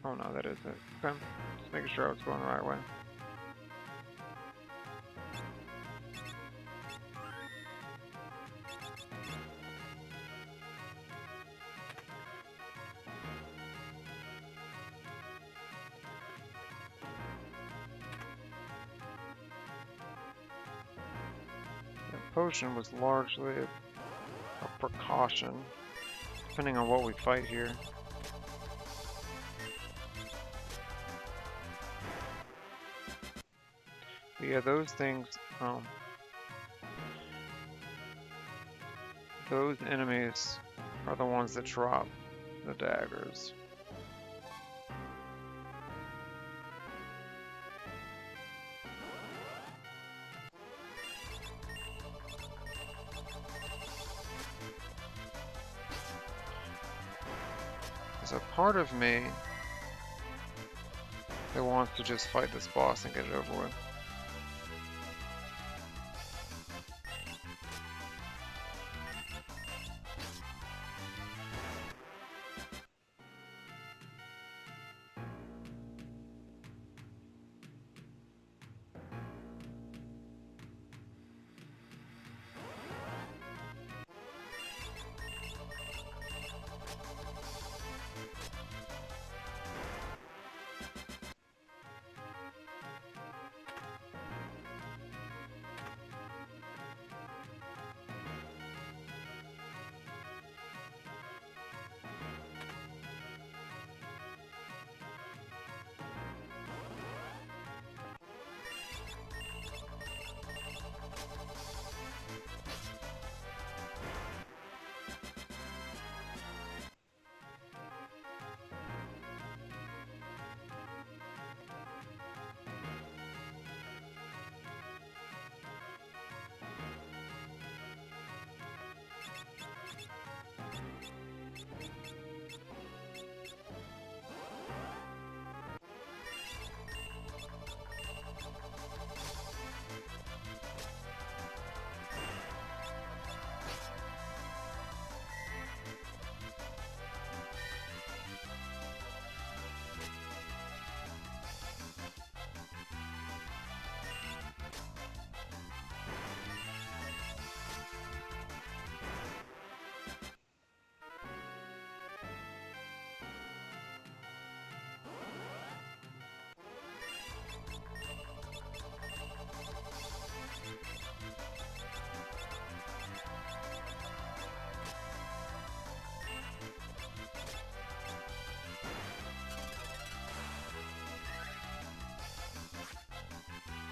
Oh no, that is it. Okay, just making sure I was going the right way. The potion was largely a precaution, depending on what we fight here. But yeah, those things, those enemies are the ones that drop the daggers. There's a part of me that wants to just fight this boss and get it over with.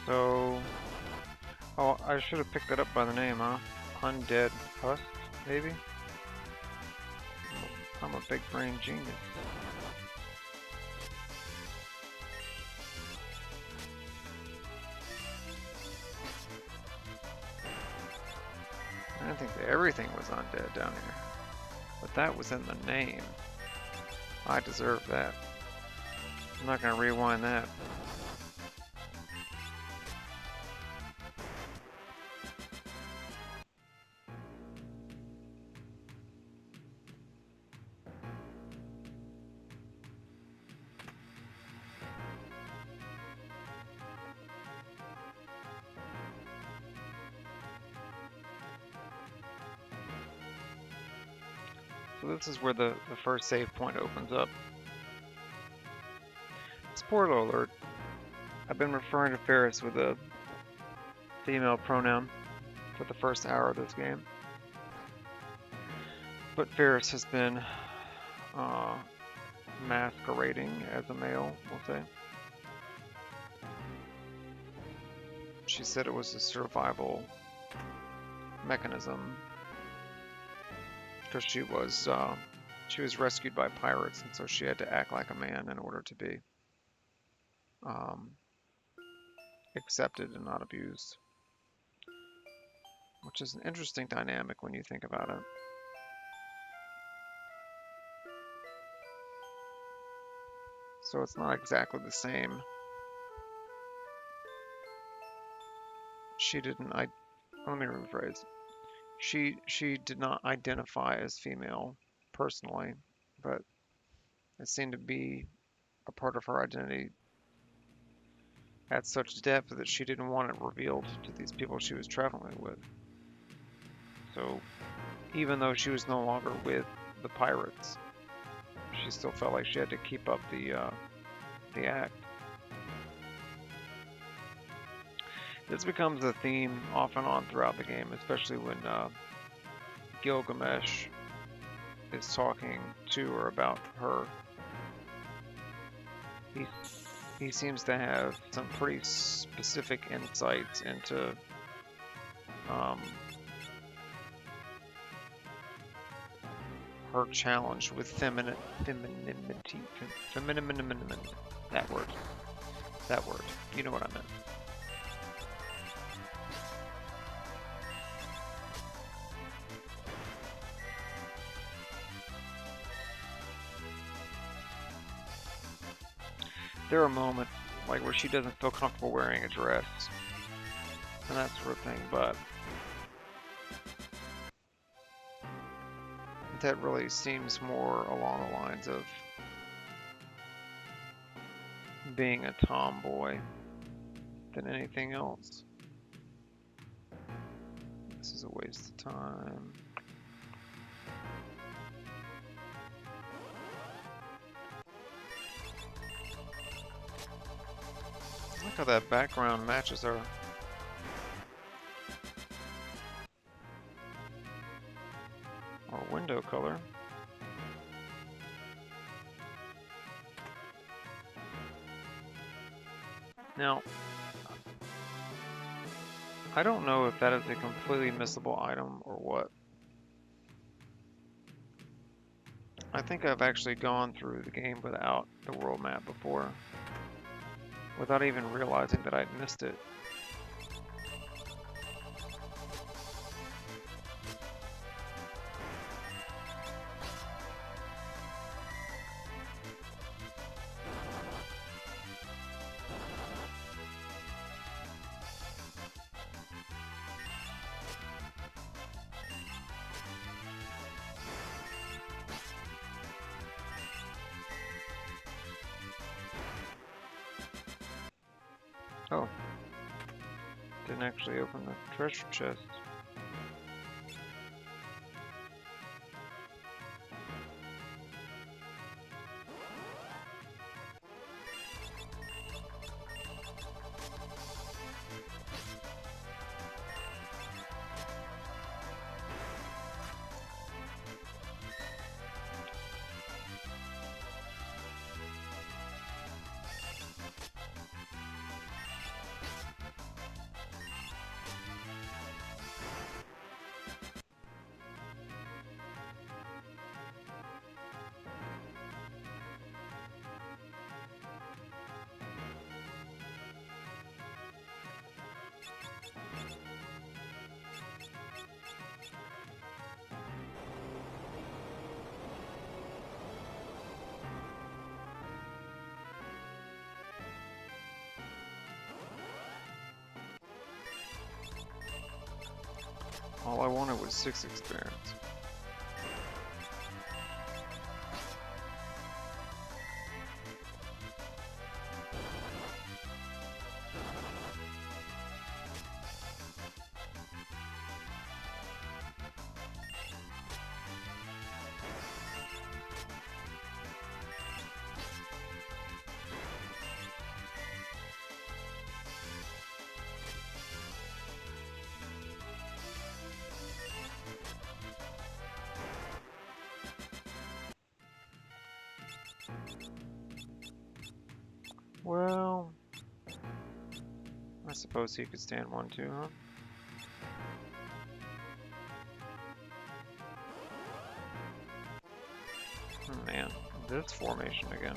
So, oh, I should have picked that up by the name, huh? Undead Husk, maybe? I'm a big brain genius. I didn't think that everything was undead down here. But that was in the name. I deserve that. I'm not gonna rewind that. So this is where the first save point opens up. Spoiler alert. I've been referring to Ferris with a female pronoun for the first hour of this game. But Ferris has been masquerading as a male, we'll say. She said it was a survival mechanism because she was rescued by pirates, and so she had to act like a man in order to be accepted and not abused. which is an interesting dynamic when you think about it. So it's not exactly the same. She didn't, let me rephrase. She did not identify as female personally, but it seemed to be a part of her identity at such depth that she didn't want it revealed to these people she was traveling with. So even though she was no longer with the pirates, she still felt like she had to keep up the act. This becomes a theme off and on throughout the game, especially when Gilgamesh is talking to her about her. He seems to have some pretty specific insights into her challenge with femininity. That word. That word. You know what I meant. There are moments like where she doesn't feel comfortable wearing a dress and that sort of thing, but that really seems more along the lines of being a tomboy than anything else. This is a waste of time. Look how that background matches our window color. Now, I don't know if that is a completely missable item or what. I think I've actually gone through the game without the world map before, without even realizing that I'd missed it. Oh, didn't actually open the treasure chest. All I wanted was 6 experience. Well, I suppose he could stand one too, huh? Man, this formation again.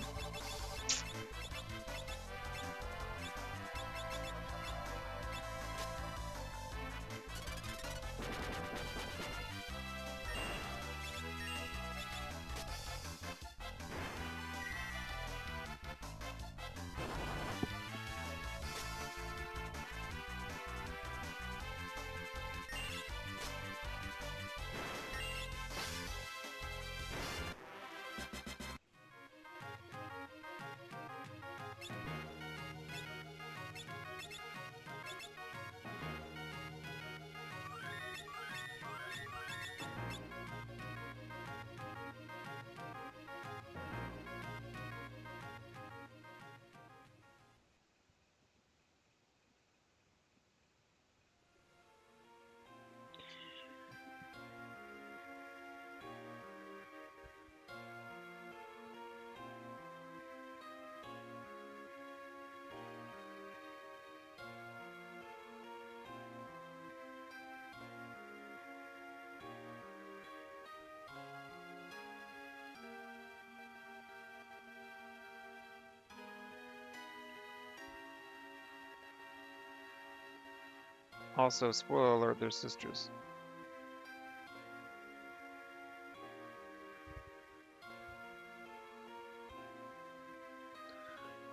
Also, spoiler alert, they're sisters.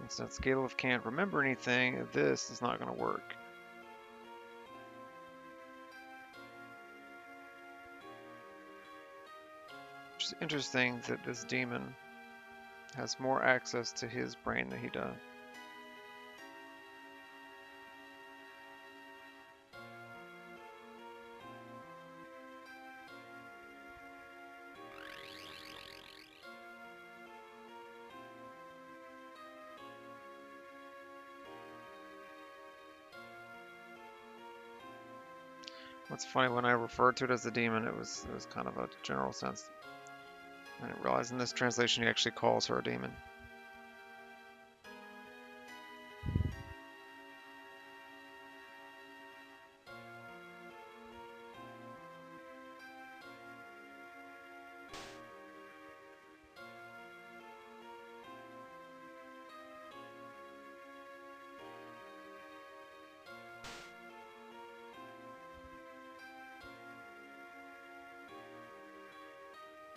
And since Galef can't remember anything, this is not going to work. Which is interesting that this demon has more access to his brain than he does. What's funny, when I referred to it as a demon, it was kind of a general sense. I didn't realize in this translation he actually calls her a demon.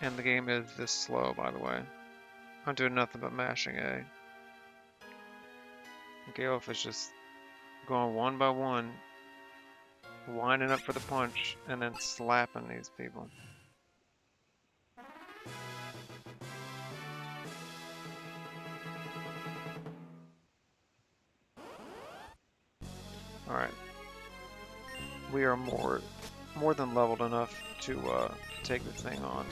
And the game is this slow, by the way. I'm doing nothing but mashing A. Galef is just going one by one, lining up for the punch, and then slapping these people. Alright. We are more than leveled enough to take this thing on.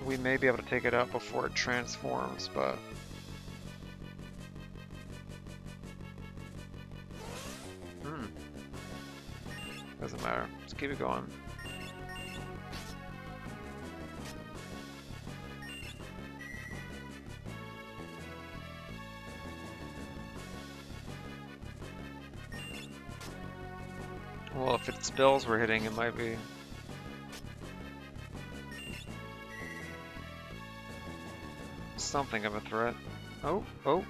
We may be able to take it out before it transforms, but doesn't matter. Let's keep it going. Well, if it's spells we're hitting, it might be something of a threat. Oh, oh.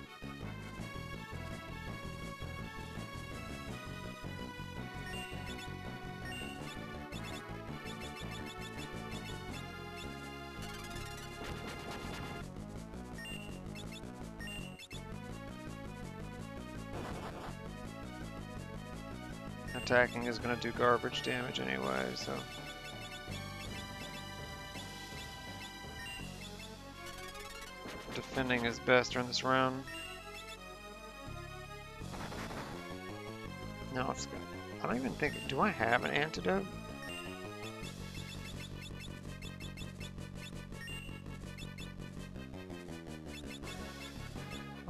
Attacking is going to do garbage damage anyway, so... Defending is best during this round. No, it's good. I don't even think... Do I have an antidote?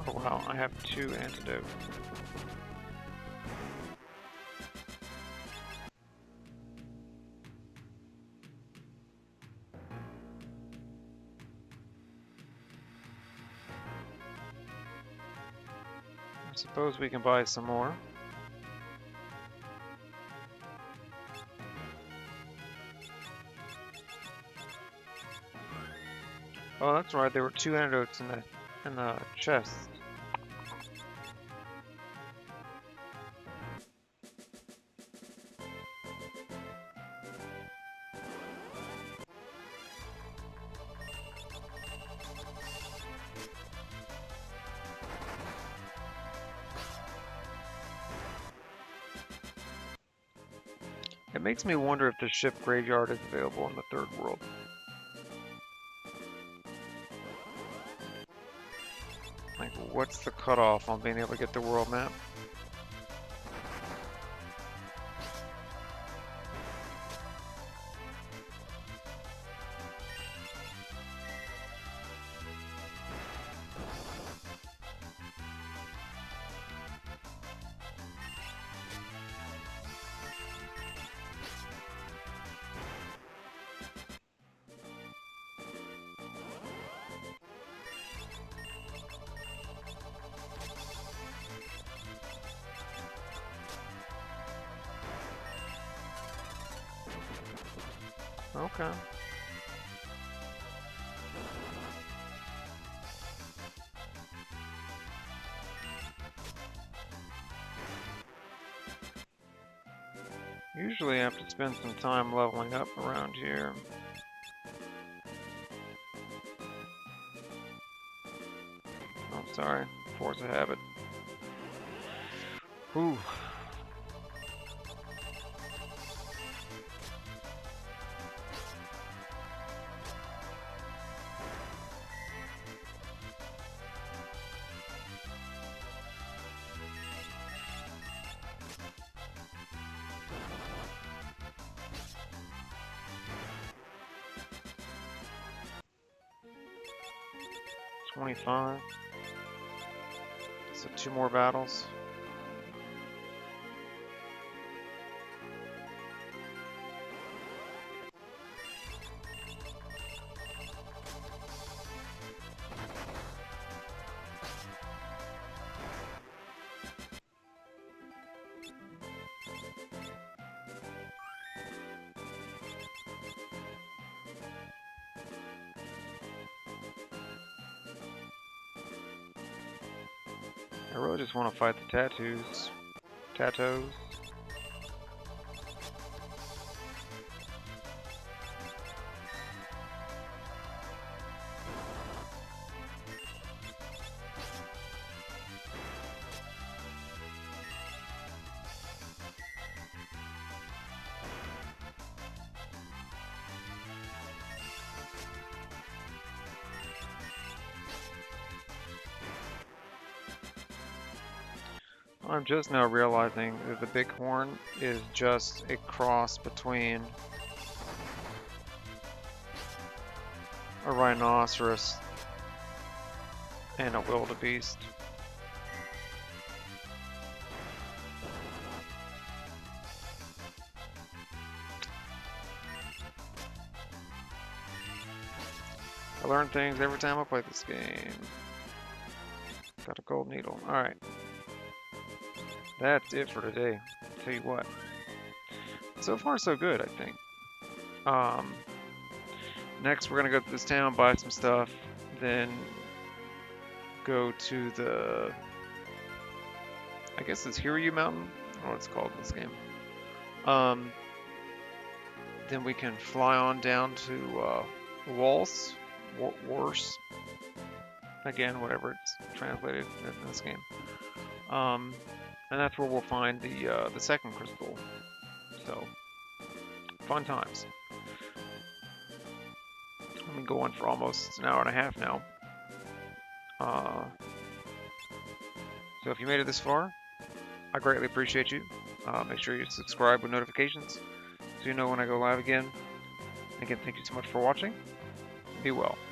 Oh wow, I have 2 antidotes. I suppose we can buy some more. Oh, that's right. There were 2 antidotes in the chest. It makes me wonder if the ship graveyard is available in the 3rd world. Like, what's the cutoff on being able to get the world map? Okay. Usually I have to spend some time leveling up around here. Oh, sorry. Force a habit. Whew. $25. So 2 more battles. I really just want to fight the tattoos. Tattoos. I'm just now realizing that the bighorn is just a cross between a rhinoceros and a wildebeest. I learn things every time I play this game. Got a gold needle. Alright. That's it for today. Tell you what. So far, so good, I think. Next, we're gonna go to this town, buy some stuff, then go to the, I guess it's Hiryu Mountain. I don't know what it's called in this game. Then we can fly on down to Waltz, Worse. Again, whatever it's translated in this game. And that's where we'll find the second crystal. So, fun times. I've been going for almost an hour and a half now. So if you made it this far, I greatly appreciate you. Make sure you subscribe with notifications so you know when I go live again. Again, thank you so much for watching. Be well.